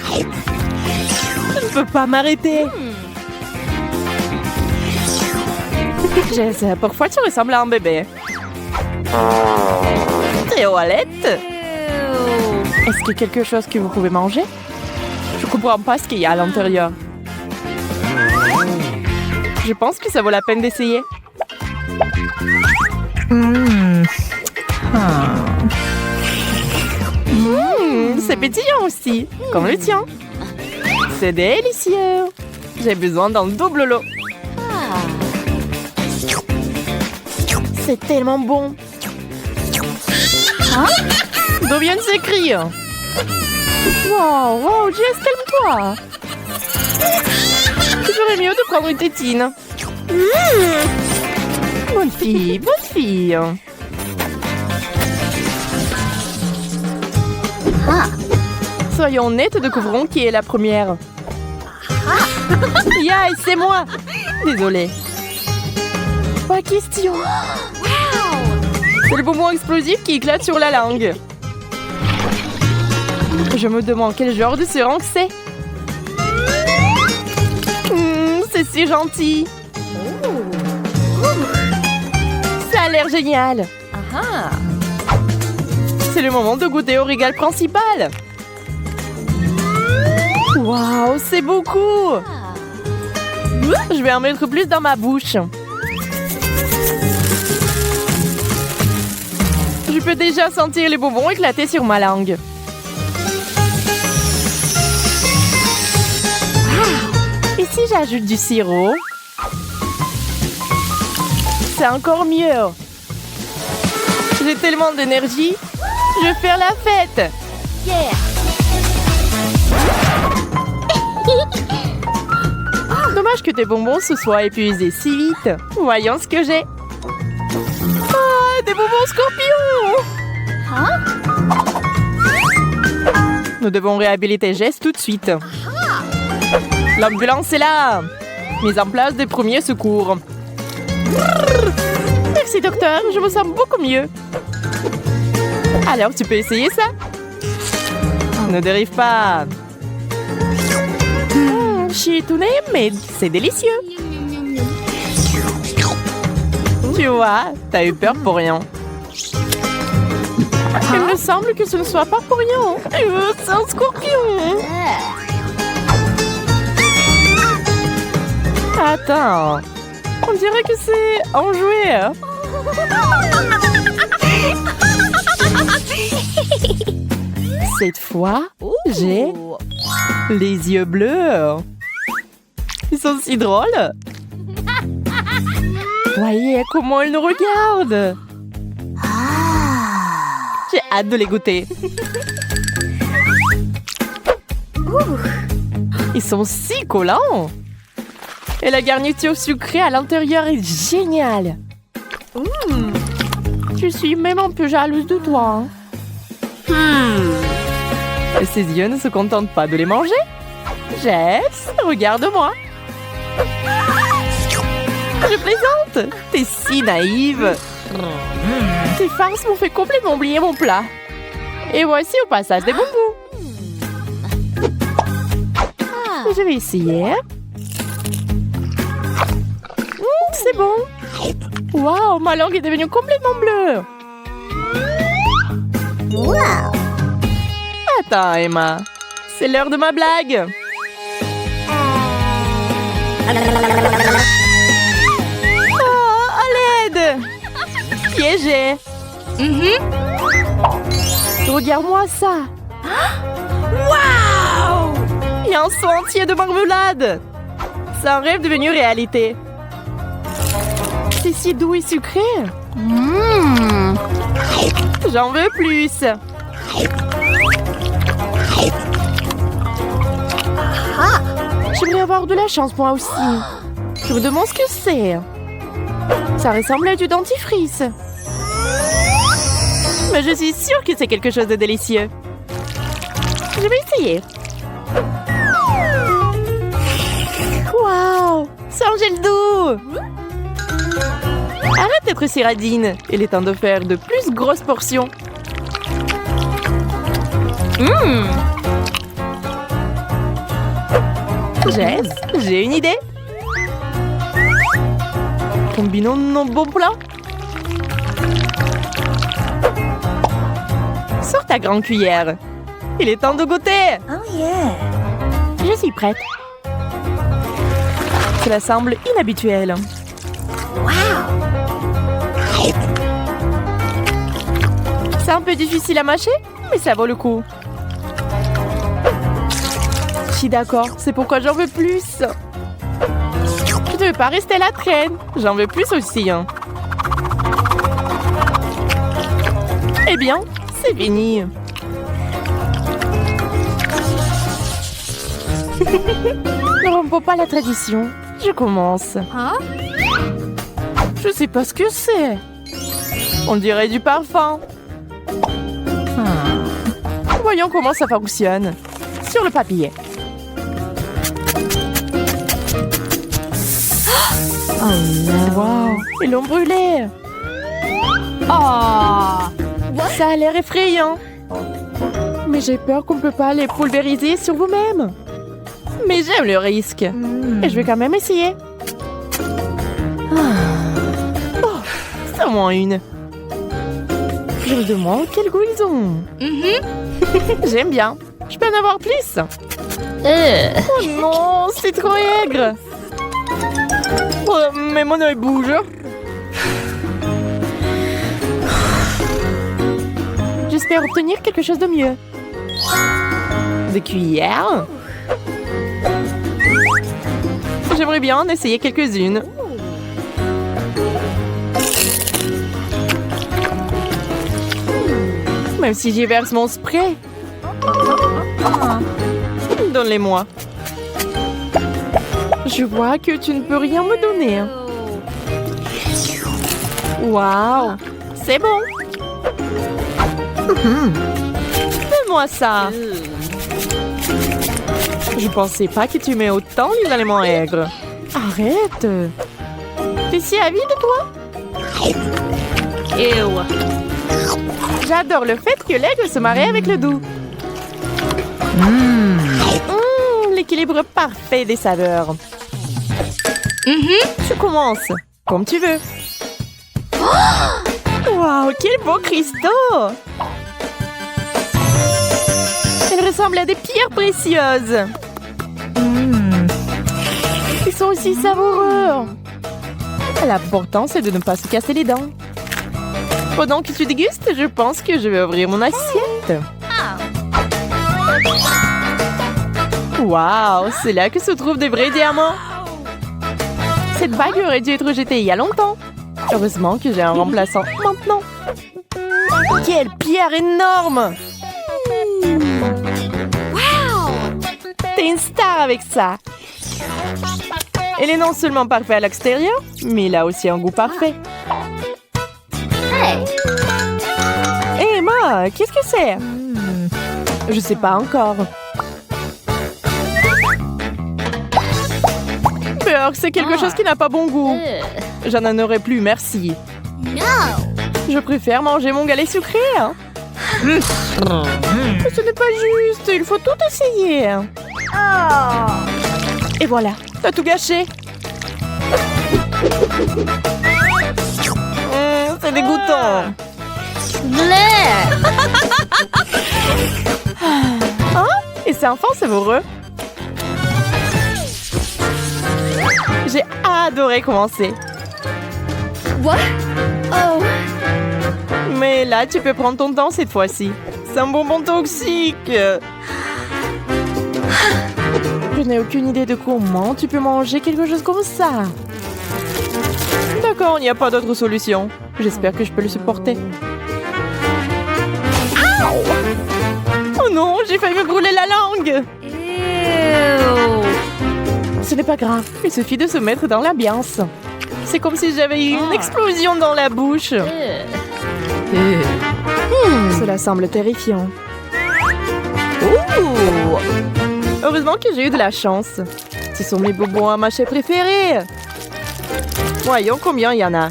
Je ne peux pas m'arrêter! Jess, parfois tu ressembles à un bébé. Toilette? Est-ce que quelque chose que vous pouvez manger? Je comprends pas ce qu'il y a à l'intérieur. Je pense que ça vaut la peine d'essayer. C'est pétillant aussi, comme le tien. C'est délicieux. J'ai besoin d'un double lot. C'est tellement bon. Hein? D'où viennent ces cris? Wow, wow, Jess, calme-toi. Tu ferais mieux de prendre une tétine. Bonne fille, bonne fille. Soyons honnêtes, découvrons qui est la première. Yay, c'est moi. Désolée. Pas question. C'est le bonbon explosif qui éclate sur la langue. Je me demande quel genre de seringue c'est. C'est si gentil. Ça a l'air génial. C'est le moment de goûter au régal principal. Waouh, c'est beaucoup. Je vais en mettre plus dans ma bouche. Je peux déjà sentir les bonbons éclater sur ma langue. Et si j'ajoute du sirop? C'est encore mieux. J'ai tellement d'énergie. Je vais faire la fête. Dommage que tes bonbons se soient épuisés si vite. Voyons ce que j'ai. Ah, des bonbons scorpions! Nous devons réhabiliter Jess tout de suite. L'ambulance est là. Mise en place des premiers secours. Merci docteur, je me sens beaucoup mieux. Alors tu peux essayer ça? Ne dérive pas. Je suis étonnée, mais c'est délicieux. Tu vois, t'as eu peur pour rien. Il me semble que ce ne soit pas pour rien. C'est un scorpion. Attends, on dirait que c'est un jouet. Cette fois, j'ai les yeux bleus. Ils sont si drôles. Voyez comment ils nous regardent. J'ai hâte de les goûter. Ils sont si collants. Et la garniture sucrée à l'intérieur est géniale. Je suis même un peu jalouse de toi. Et ses yeux ne se contentent pas de les manger. Jess, regarde-moi. Je plaisante. T'es si naïve. Tes farces m'ont fait complètement oublier mon plat. Et voici au passage des bonbons. Je vais essayer. C'est bon. Waouh, ma langue est devenue complètement bleue. Attends, Emma. C'est l'heure de ma blague. Oh, à l'aide. Piégé. Regarde-moi ça. Wow! Il y a un seau entier de marmelade. C'est un rêve devenu réalité. C'est si doux et sucré. J'en veux plus. J'aimerais avoir de la chance moi aussi. Je me demande ce que c'est. Ça ressemble à du dentifrice. Mais je suis sûre que c'est quelque chose de délicieux. Je vais essayer. Waouh! C'est un gel doux! Arrête d'être si radine. Il est temps de faire de plus grosses portions. Jess, j'ai une idée. Combinons nos bons plats. Sors ta grande cuillère. Il est temps de goûter. Oh yeah! Je suis prête. Cela semble inhabituel. C'est un peu difficile à mâcher, mais ça vaut le coup. Je suis d'accord, c'est pourquoi j'en veux plus. Je ne veux pas rester à la traîne. J'en veux plus aussi. Eh bien, c'est fini. Ne rompons pas la tradition. Je commence. Je sais pas ce que c'est. On dirait du parfum. Voyons comment ça fonctionne. Sur le papier. Oh non. Wow. Ils l'ont brûlé. Oh. Ça a l'air effrayant. Mais j'ai peur qu'on ne peut pas les pulvériser sur vous-même. Mais j'aime le risque. Et je vais quand même essayer. Oh, c'est au moins une. Je me demande quel goût ils ont. J'aime bien. Je peux en avoir plus. Oh non, c'est trop aigre. Oh, mais mon œil bouge. J'espère obtenir quelque chose de mieux. Des cuillères. J'aimerais bien en essayer quelques-unes. Même si j'y verse mon spray. Donne-les-moi. Je vois que tu ne peux rien me donner. Waouh, c'est bon. Fais-moi ça. Je pensais pas que tu mets autant les aliments aigres. Arrête. T'es si avide, toi? J'adore le fait que l'aigre se marie avec le doux. L'équilibre parfait des saveurs. Tu commences, comme tu veux. Waouh, quel beau cristaux! Ils ressemblent à des pierres précieuses. Ils sont aussi savoureux. L'important, c'est de ne pas se casser les dents. Pendant que tu dégustes, je pense que je vais ouvrir mon assiette. Waouh, c'est là que se trouvent des vrais diamants. Cette bague aurait dû être jetée il y a longtemps. Heureusement que j'ai un remplaçant maintenant. Quelle pierre énorme! T'es une star avec ça. Elle est non seulement parfaite à l'extérieur, mais elle a aussi un goût parfait. Hey Emma, qu'est-ce que c'est? Je sais pas encore. Peur, c'est quelque chose qui n'a pas bon goût. J'en en aurais plus, merci. Je préfère manger mon galet sucré. Mais ce n'est pas juste, il faut tout essayer. Et voilà, t'as tout gâché. C'est dégoûtant. Hein? Et c'est enfin savoureux. J'ai adoré commencer. What? Oh. Mais là, tu peux prendre ton temps cette fois-ci. C'est un bonbon toxique. Je n'ai aucune idée de comment tu peux manger quelque chose comme ça. D'accord, il n'y a pas d'autre solution. J'espère que je peux le supporter. Oh non, j'ai failli me brûler la langue. Ce n'est pas grave, il suffit de se mettre dans l'ambiance. C'est comme si j'avais eu une explosion dans la bouche. Cela semble terrifiant. Ouh! Heureusement que j'ai eu de la chance. Ce sont mes bonbons à mâcher préférés. Voyons combien il y en a.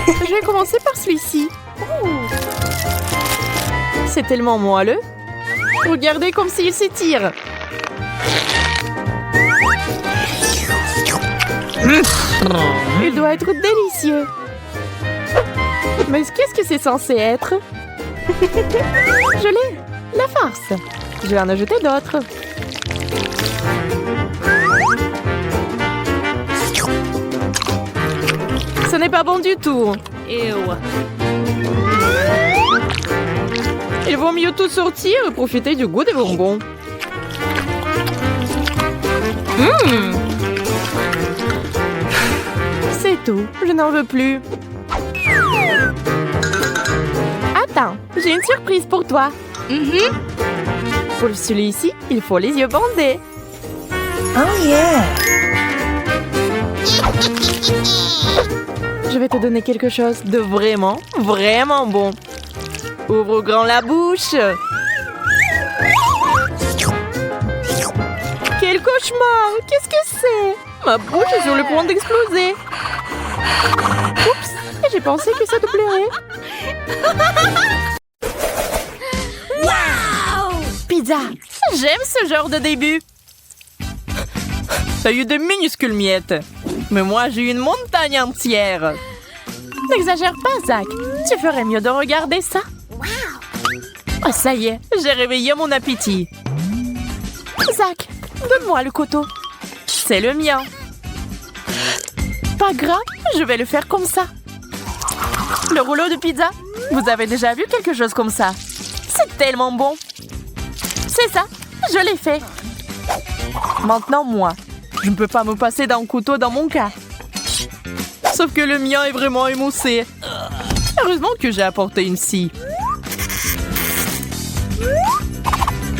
Je vais commencer par celui-ci. C'est tellement moelleux. Regardez comme s'il s'étire. Il doit être délicieux. Mais qu'est-ce que c'est censé être? Je l'ai. La farce. Je vais en ajouter d'autres. Ce n'est pas bon du tout. Il vaut mieux tout sortir et profiter du goût des bonbons. C'est tout. Je n'en veux plus. Attends, j'ai une surprise pour toi. Pour celui-ci, il faut les yeux bandés. Oh yeah. Je vais te donner quelque chose de vraiment, vraiment bon. Ouvre grand la bouche. Quel cauchemar! Qu'est-ce que c'est? Ma bouche est sur le point d'exploser. Oups! J'ai pensé que ça te plairait. Wow! Pizza! J'aime ce genre de début. T'as eu de minuscules miettes. Mais moi, j'ai eu une montagne entière. N'exagère pas, Zach. Tu ferais mieux de regarder ça. Oh, ça y est, j'ai réveillé mon appétit. Zach, donne-moi le couteau. C'est le mien. Pas grave, je vais le faire comme ça. Le rouleau de pizza, vous avez déjà vu quelque chose comme ça? C'est tellement bon. C'est ça, je l'ai fait. Maintenant, moi, je ne peux pas me passer d'un couteau dans mon cas. Sauf que le mien est vraiment émoussé. Heureusement que j'ai apporté une scie.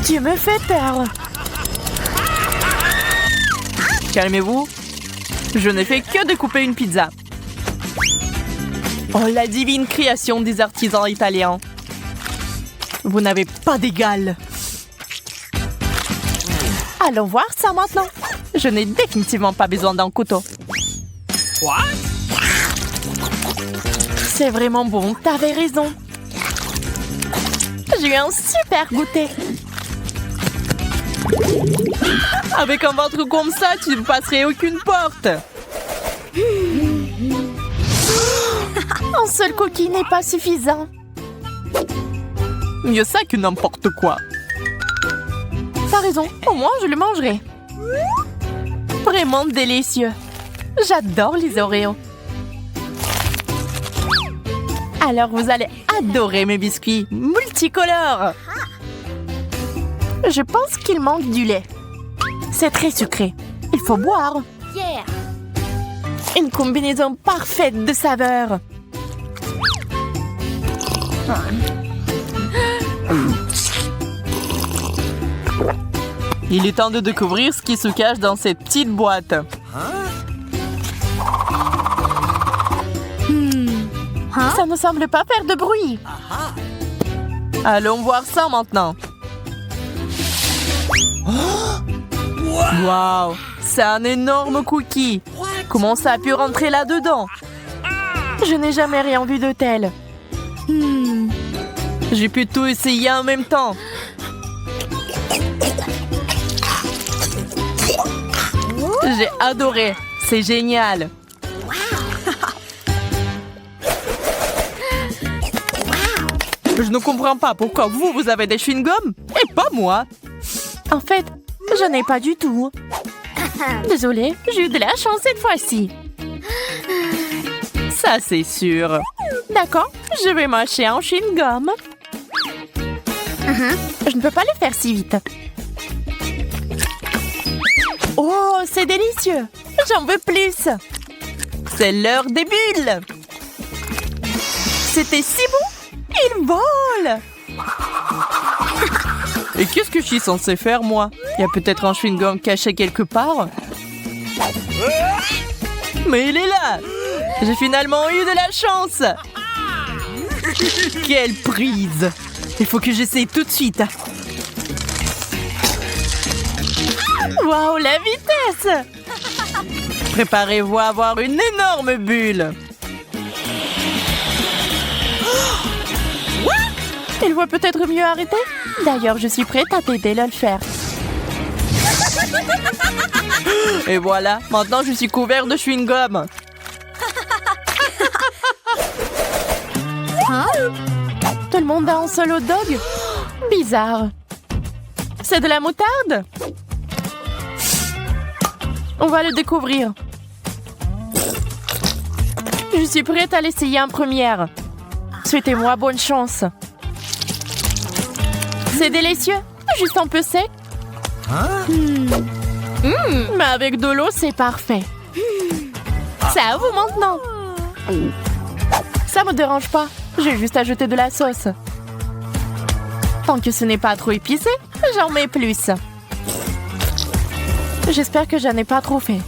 Tu me fais peur. Calmez-vous. Je n'ai fait que découper une pizza. Oh, la divine création des artisans italiens. Vous n'avez pas d'égal. Allons voir ça maintenant. Je n'ai définitivement pas besoin d'un couteau. What? C'est vraiment bon, t'avais raison. J'ai eu un super goûter. Avec un ventre comme ça, tu ne passerais aucune porte. Un seul coquille n'est pas suffisant. Mieux ça que n'importe quoi. T'as raison, au moins je le mangerai. Vraiment délicieux. J'adore les Oreos. Alors vous allez adorer mes biscuits multicolores. Je pense qu'il manque du lait. C'est très sucré. Il faut boire. Yeah. Une combinaison parfaite de saveurs. Il est temps de découvrir ce qui se cache dans cette petite boîte. Ça ne semble pas faire de bruit. Allons voir ça maintenant. Wow, c'est un énorme cookie. Comment ça a pu rentrer là-dedans? Je n'ai jamais rien vu de tel. J'ai pu tout essayer en même temps. J'ai adoré. C'est génial. Je ne comprends pas pourquoi vous avez des chewing-gums et pas moi. En fait, je n'ai pas du tout. Désolée, j'ai eu de la chance cette fois-ci. Ça, c'est sûr. D'accord, je vais mâcher un chewing-gum. Je ne peux pas le faire si vite. Oh, c'est délicieux. J'en veux plus. C'est l'heure des bulles. C'était si bon. Il vole. Et qu'est-ce que je suis censée faire, moi? Il y a peut-être un chewing-gum caché quelque part. Mais il est là. J'ai finalement eu de la chance. Quelle prise. Il faut que j'essaye tout de suite. Waouh, la vitesse! Préparez-vous à avoir une énorme bulle. Il voit peut-être mieux arrêter. D'ailleurs, je suis prête à t'aider à le faire. Et voilà, maintenant je suis couvert de chewing-gum. Tout le monde a un seul hot dog? Bizarre. C'est de la moutarde? On va le découvrir. Je suis prête à l'essayer en première. Souhaitez-moi bonne chance. C'est délicieux, juste un peu sec. Mais avec de l'eau, c'est parfait. C'est à vous maintenant. Ça me dérange pas. J'ai juste ajouté de la sauce. Tant que ce n'est pas trop épicé, j'en mets plus. J'espère que j'en ai pas trop fait.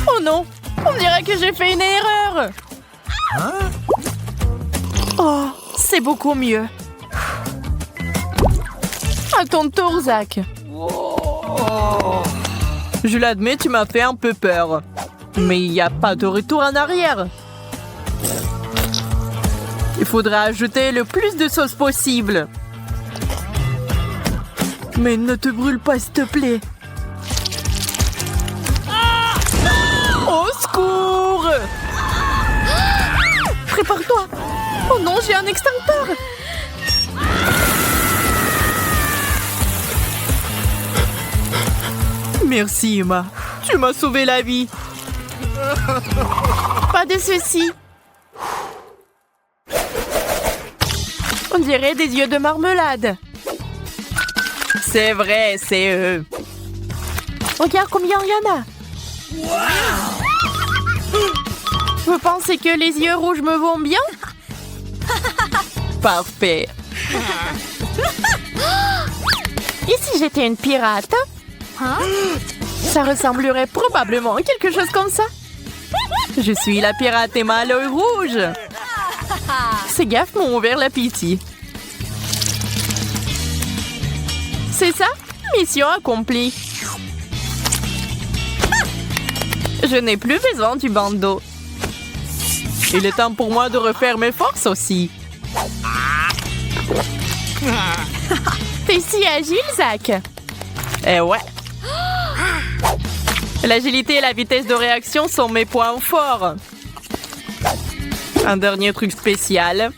Oh non! On dirait que j'ai fait une erreur! Oh, c'est beaucoup mieux. À ton tour, Zach. Je l'admets, tu m'as fait un peu peur. Mais il n'y a pas de retour en arrière. Il faudra ajouter le plus de sauce possible. Mais ne te brûle pas, s'il te plaît. Au secours! Prépare-toi. Oh non, j'ai un extincteur. Merci, Emma. Tu m'as sauvé la vie. Pas de soucis. On dirait des yeux de marmelade. C'est vrai, c'est eux. Regarde combien il y en a. Vous pensez que les yeux rouges me vont bien? Parfait. Et si j'étais une pirate? Ça ressemblerait probablement à quelque chose comme ça. Je suis la pirate Emma à l'œil rouge. Ces gaffes m'ont ouvert l'appétit. C'est ça? Mission accomplie. Je n'ai plus besoin du bandeau. Il est temps pour moi de refaire mes forces aussi. T'es si agile, Zach. Eh ouais. L'agilité et la vitesse de réaction sont mes points forts. Un dernier truc spécial.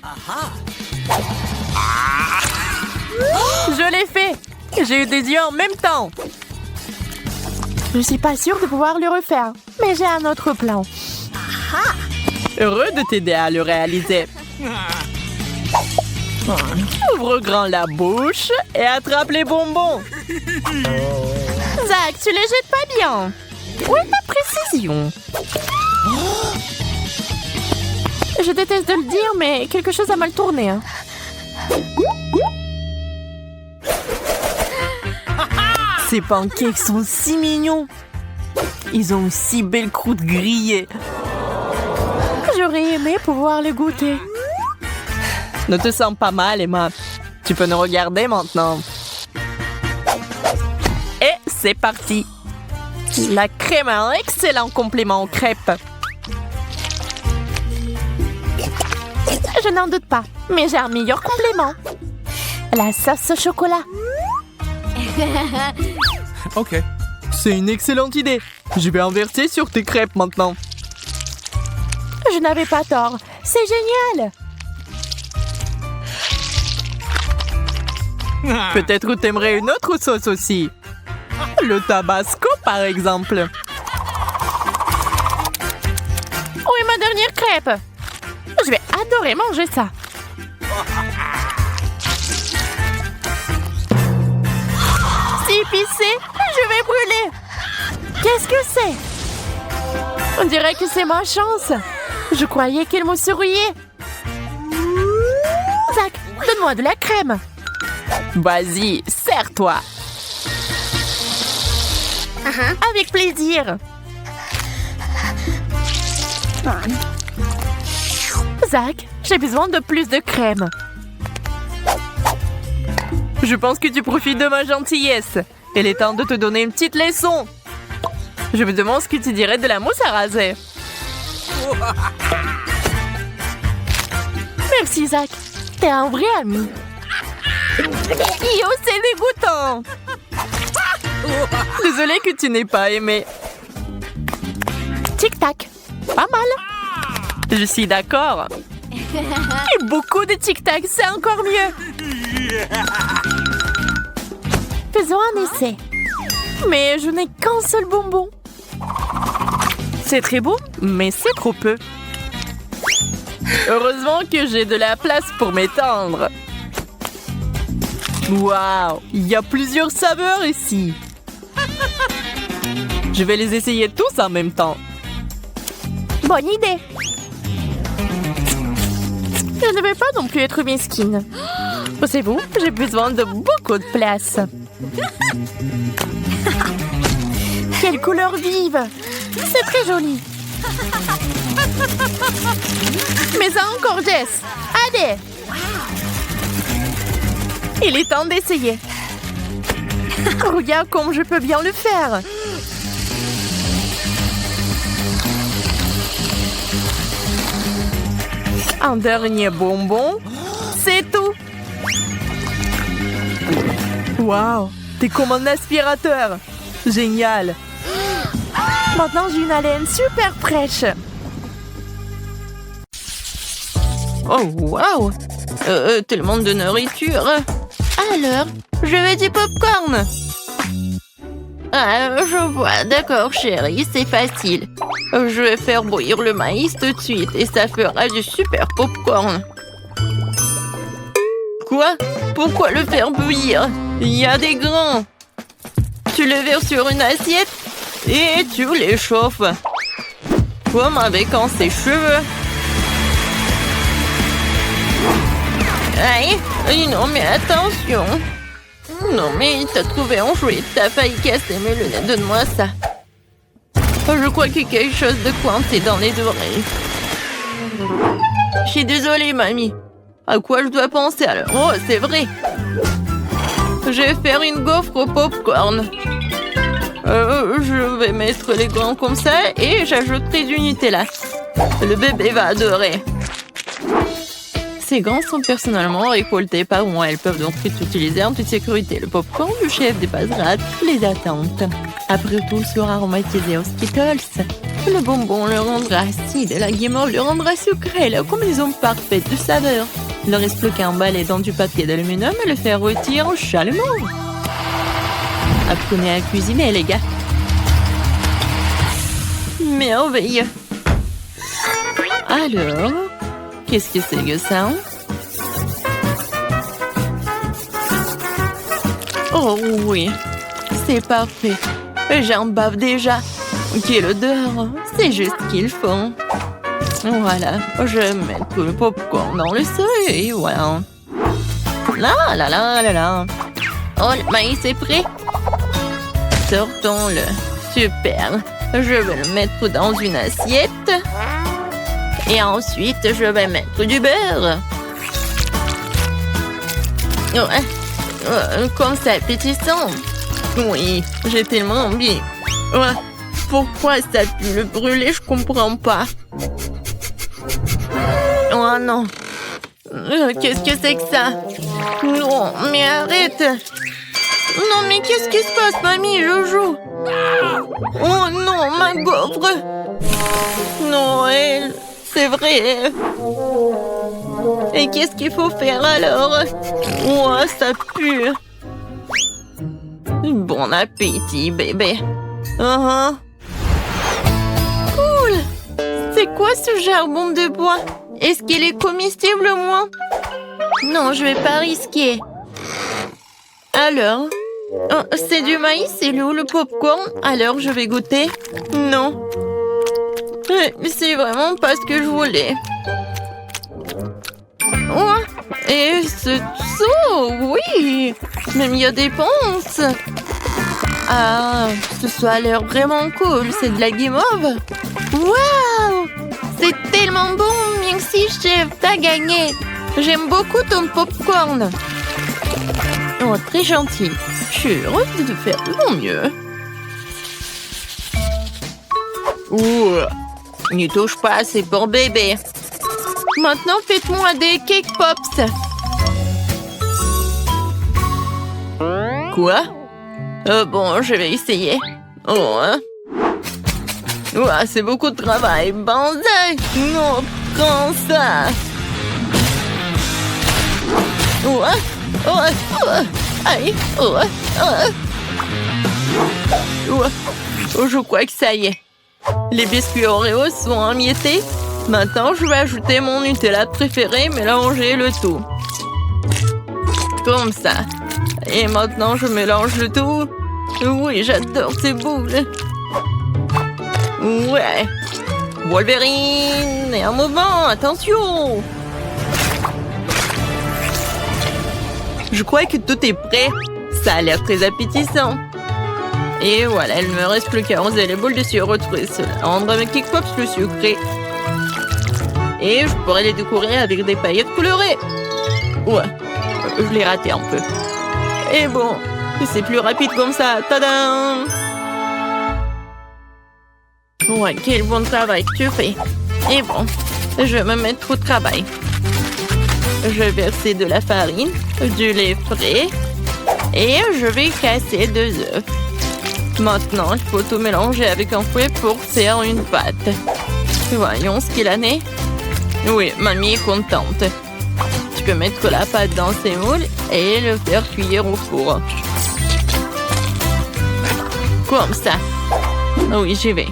Je l'ai fait. J'ai eu des yeux en même temps. Je suis pas sûre de pouvoir le refaire, mais j'ai un autre plan. Heureux de t'aider à le réaliser. Ouvre grand la bouche et attrape les bonbons. Zach, tu les jettes pas bien. Où est ta précision? Je déteste de le dire, mais quelque chose a mal tourné. Hein. Ces pancakes sont si mignons. Ils ont une si belle croûte grillée. J'aurais aimé pouvoir les goûter. Ne te sens pas mal, Emma. Tu peux nous regarder maintenant. Et c'est parti. La crème a un excellent complément aux crêpes. Je n'en doute pas, mais j'ai un meilleur complément. La sauce au chocolat. Ok. C'est une excellente idée. Je vais en verser sur tes crêpes maintenant. Je n'avais pas tort. C'est génial. Peut-être t'aimerais une autre sauce aussi. le tabasco, par exemple. Où est ma dernière crêpe? Je vais adorer manger ça. C'est épicé, je vais brûler. Qu'est-ce que c'est? On dirait que c'est ma chance. Je croyais qu'elle me souriait. Zach, donne-moi de la crème. Vas-y, serre-toi. Avec plaisir. Zach, j'ai besoin de plus de crème. Je pense que tu profites de ma gentillesse. Il est temps de te donner une petite leçon. Je me demande ce que tu dirais de la mousse à raser. Merci, Zach. T'es un vrai ami. Yo, c'est dégoûtant. Désolée que tu n'aies pas aimé. Tic-tac. Pas mal. Je suis d'accord. Et beaucoup de tic-tac, c'est encore mieux. Faisons un essai. Mais je n'ai qu'un seul bonbon. C'est très beau, mais c'est trop peu. Heureusement que j'ai de la place pour m'étendre. Waouh, il y a plusieurs saveurs ici. Je vais les essayer tous en même temps. Bonne idée. Je ne vais pas non plus être mesquine. Pensez-vous, j'ai besoin de beaucoup de place. Quelle couleur vive! C'est très joli. Mais ça encore, Jess. Allez! Il est temps d'essayer. Regarde comme je peux bien le faire. Un dernier bonbon, c'est tout. Waouh, t'es comme un aspirateur. Génial. Maintenant, j'ai une haleine super fraîche. Oh, waouh. Tellement de nourriture. Alors, je veux du popcorn. Ah, je vois. D'accord, chérie, c'est facile. Je vais faire bouillir le maïs tout de suite et ça fera du super popcorn. Quoi? Pourquoi le faire bouillir? Il y a des grains. Tu le verses sur une assiette et tu les chauffes. Comme avec un sèche-cheveux. Aïe, non mais attention. Non mais t'as trouvé un jouet, t'as failli casser mes lunettes, donne-moi ça. Je crois qu'il y a quelque chose de coincé dans les oreilles. Je suis désolée, mamie. À quoi je dois penser alors? Oh, c'est vrai. Je vais faire une gaufre au popcorn. Je vais mettre les grains comme ça et j'ajouterai du Nutella. Le bébé va adorer. Ces grains sont personnellement récoltés par moi. Elles peuvent donc être utilisées en toute sécurité. Le popcorn du chef dépassera toutes les attentes. Après tout, sera aromatisé aux Skittles. Le bonbon le rendra acide et la guimauve le rendra sucré. La combinaison parfaite de saveurs. Il ne reste plus qu'à emballer dans du papier d'aluminium et le faire rôtir chalumeau. Apprenez à cuisiner, les gars. Merveilleux. Alors, qu'est-ce que c'est que ça? Oh oui, c'est parfait. J'en bave déjà. Quelle odeur. C'est juste ce qu'il faut. Voilà, je vais mettre le popcorn dans le seuil et voilà. Là, là, là, là, là. Oh, le maïs est prêt. Sortons-le. Super. Je vais le mettre dans une assiette. Et ensuite, je vais mettre du beurre. Comme ça, appétissant. Oui, j'ai tellement envie. Pourquoi ça pue le brûler? Je comprends pas. Oh non. Qu'est-ce que c'est que ça? Non, mais arrête. Non, mais qu'est-ce qui se passe, mamie? Je joue. Oh non, ma gaufre. Noël, c'est vrai. Et qu'est-ce qu'il faut faire alors? Oh, ça pue. Bon appétit, bébé. Cool. C'est quoi ce charbon de bois? Est-ce qu'il est comestible au moins? Non, je vais pas risquer. Alors? Oh, c'est du maïs, c'est le popcorn? Alors je vais goûter. Non. C'est vraiment pas ce que je voulais. Oh, et ce saut, oui. Même il y a des ponces. Ah, ce a l'air vraiment cool. C'est de la guimauve. Waouh! C'est tellement bon. Merci, chef. T'as gagné. J'aime beaucoup ton popcorn. Oh, très gentil. Je suis heureuse de faire de mon mieux. Ouh, n'y touche pas, c'est pour bébé. Maintenant, faites-moi des cake pops. Quoi? Bon, je vais essayer. Oh, hein? Ouah, c'est beaucoup de travail. Banzai! Non, prends ça. Ouah, ouah, ouah. Aïe, ouah, ouah. Ouah. Oh, je crois que ça y est. Les biscuits Oreo sont émiettés. Maintenant, je vais ajouter mon Nutella préféré, mélanger le tout. Comme ça. Et maintenant, je mélange le tout. Oui, j'adore ces boules. Ouais. Wolverine, et un mouvement, attention. Je crois que tout est prêt. Ça a l'air très appétissant. Et voilà, il ne me reste plus qu'à arroser les boules de sirop de cela rendre mes cake pops plus sucrés. Et je pourrais les décorer avec des paillettes colorées. Ouais, je l'ai raté un peu. Et bon, c'est plus rapide comme ça. Tadam! Ouais, quel bon travail que tu fais. Et bon, je vais me mettre au travail. Je vais verser de la farine, du lait frais et je vais casser 2 œufs. Maintenant, il faut tout mélanger avec un fouet pour faire une pâte. Voyons ce qu'il en est. Oui, mamie est contente. Tu peux mettre la pâte dans ces moules et le faire cuire au four. Comme ça. Oui, j'y vais.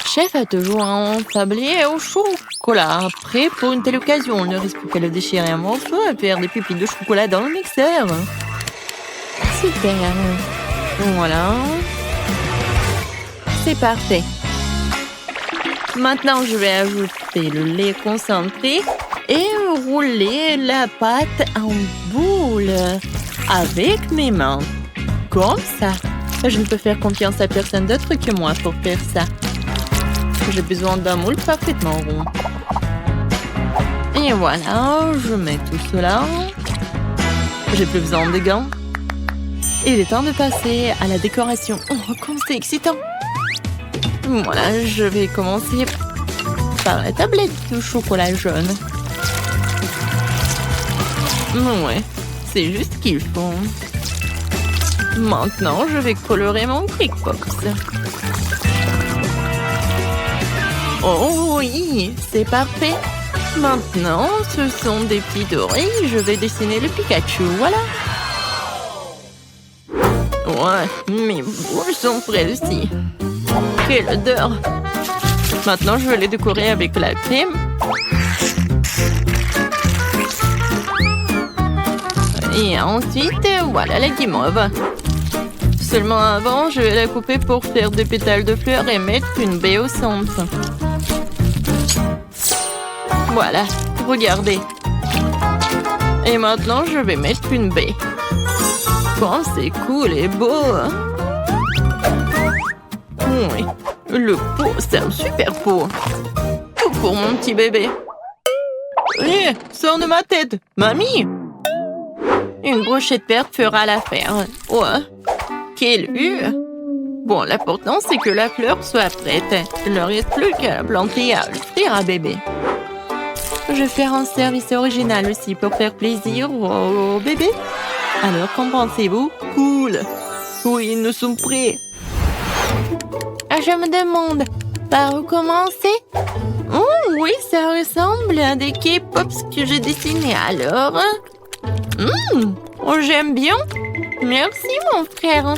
Chef a toujours un tablier au chocolat. Prêt pour une telle occasion. On ne risque qu'à le déchirer un morceau et faire des pupilles de chocolat dans le mixeur. Super. Voilà. C'est parfait. Maintenant, je vais ajouter le lait concentré et rouler la pâte en boule avec mes mains. Comme ça. Je ne peux faire confiance à personne d'autre que moi pour faire ça. J'ai besoin d'un moule parfaitement rond. Et voilà, je mets tout cela. J'ai plus besoin de gants. Il est temps de passer à la décoration. Oh, comme c'est excitant! Voilà, je vais commencer par la tablette de chocolat jaune. Ouais, c'est juste ce qu'il faut. Maintenant, je vais colorer mon cake pops. Oh oui, c'est parfait. Maintenant, ce sont des petites oreilles. Je vais dessiner le Pikachu, voilà. Ouais, mes boules sont prêtes aussi. Quelle odeur! Maintenant, je vais les décorer avec la crème. Et ensuite, voilà la guimauve. Seulement avant, je vais la couper pour faire des pétales de fleurs et mettre une baie au centre. Voilà, regardez. Et maintenant, je vais mettre une baie. Oh, c'est cool et beau. Oui, le pot, c'est un super pot. Tout pour mon petit bébé. Hé, sors de ma tête, mamie. Une brochette verte fera l'affaire. Ouais, quelle vue. Bon, l'important, c'est que la fleur soit prête. Il ne reste plus qu'à la planter et à l'offrir à bébé. Je vais faire un service original aussi pour faire plaisir au bébé. Alors, qu'en pensez-vous? Cool. Oui, nous sommes prêts. Je me demande, par où commencer? Oh, oui, ça ressemble à des cake pops que j'ai dessinés alors. Oh, j'aime bien. Merci, mon frère.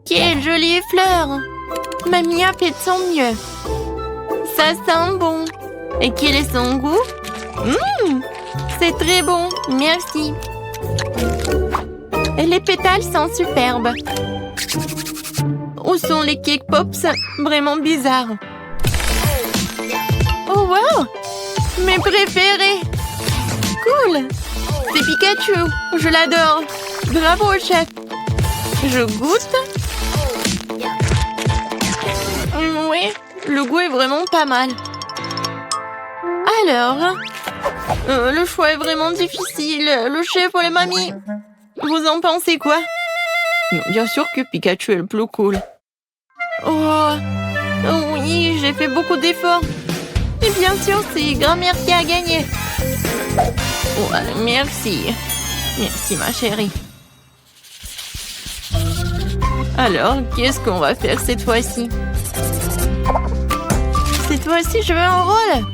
Quelle jolie fleur. Mamie a fait de son mieux. Ça sent bon. Et quel est son goût? C'est très bon. Merci. Et les pétales sont superbes. Où sont les cake pops? Vraiment bizarres. Oh wow! Mes préférés! Cool! C'est Pikachu! Je l'adore! Bravo, chef! Je goûte? Oui, le goût est vraiment pas mal. Alors, le choix est vraiment difficile. Le chef ou la mamie? Vous en pensez quoi? Bien sûr que Pikachu est le plus cool. Oh, oui, j'ai fait beaucoup d'efforts. Et bien sûr, c'est grand-mère qui a gagné. Ouais, merci. Merci, ma chérie. Alors, qu'est-ce qu'on va faire cette fois-ci? Cette fois-ci, je veux un rôle.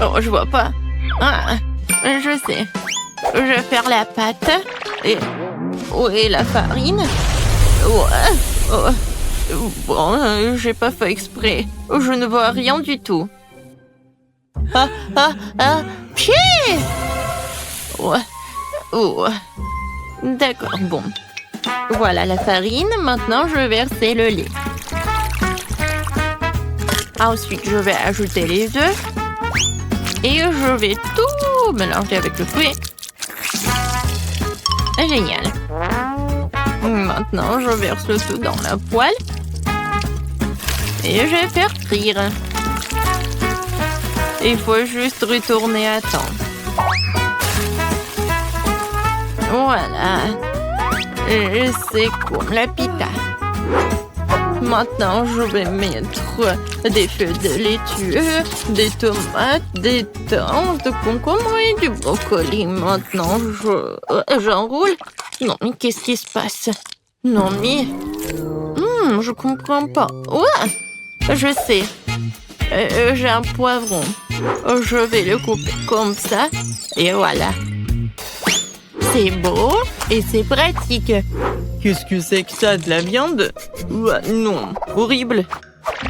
Oh, je vois pas. Ah, je sais. Je vais faire la pâte. Et... où est la farine? Ouais. Oh. Bon, j'ai pas fait exprès. Je ne vois rien du tout. Pied! Ouais. Oh. D'accord, bon. Voilà la farine. Maintenant, je vais verser le lait. Ensuite, je vais ajouter les œufs. Et je vais tout mélanger avec le fruit. Génial. Maintenant, je verse le tout dans la poêle. Et je vais faire frire. Il faut juste retourner à temps. Voilà. Et c'est comme la pita. Maintenant, je vais mettre des feuilles de laitue, des tomates, des tanges, de concombre et du brocoli. Maintenant, j'enroule. Non, mais qu'est-ce qui se passe? Non, mais... je comprends pas. Ouais, je sais. J'ai un poivron. Je vais le couper comme ça. Et voilà. C'est beau et c'est pratique. Qu'est-ce que c'est que ça, de la viande? Non, horrible.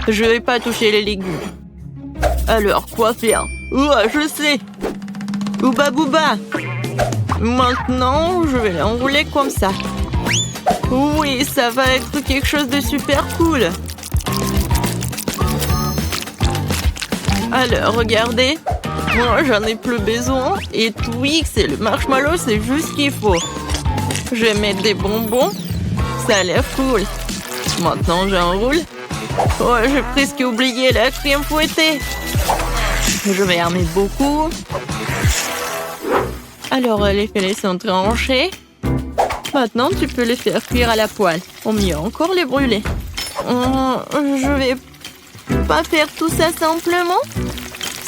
Je vais pas toucher les légumes. Alors, quoi faire? Je sais. Ouba bouba. Maintenant, je vais l'enrouler comme ça. Oui, ça va être quelque chose de super cool. Alors, regardez. Moi, j'en ai plus besoin. Et Twix et le marshmallow, c'est juste ce qu'il faut. Je vais mettre des bonbons. Ça a l'air cool. Maintenant, j'enroule. Oh, j'ai presque oublié la crème fouettée. Je vais en mettre beaucoup. Alors, les filets sont tranchés. Maintenant, tu peux les faire cuire à la poêle. Ou mieux encore, les brûler. Je vais pas faire tout ça simplement.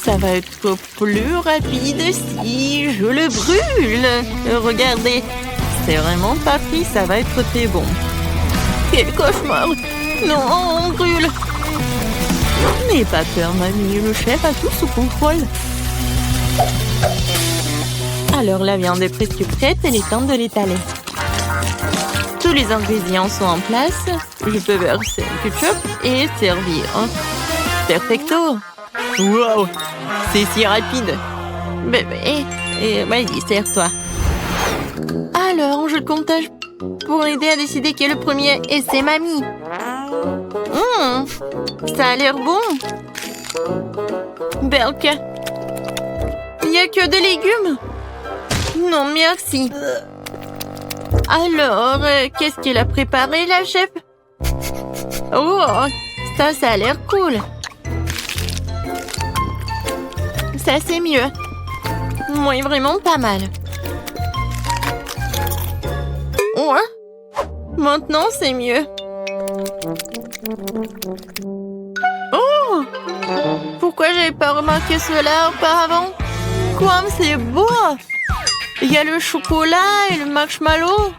Ça va être plus rapide si je le brûle. Regardez, c'est vraiment pas pris, ça va être très bon. Quel cauchemar! Non, on brûle. N'aie pas peur, mamie, le chef a tout sous contrôle. Alors, la viande est presque prête, il est temps de l'étaler. Tous les ingrédients sont en place. Je peux verser le ketchup et servir. Perfecto! Wow! C'est si rapide! Bébé, vas-y, sers-toi. Alors, je comptage pour aider à décider qui est le premier. Et c'est mamie. Ça a l'air bon. Berk. Il n'y a que des légumes. Non, merci. Alors, qu'est-ce qu'elle a préparé, la chef? Oh, ça a l'air cool. Ça, c'est mieux. Oui, vraiment pas mal. Ouais. Maintenant, c'est mieux. Oh! Pourquoi j'avais pas remarqué cela auparavant? Comme c'est beau! Il y a le chocolat et le marshmallow.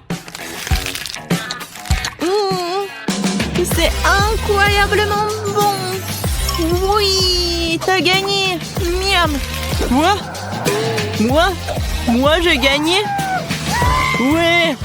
C'est incroyablement bon. Oui, t'as gagné. Miam. Quoi? Moi j'ai gagné? Ouais,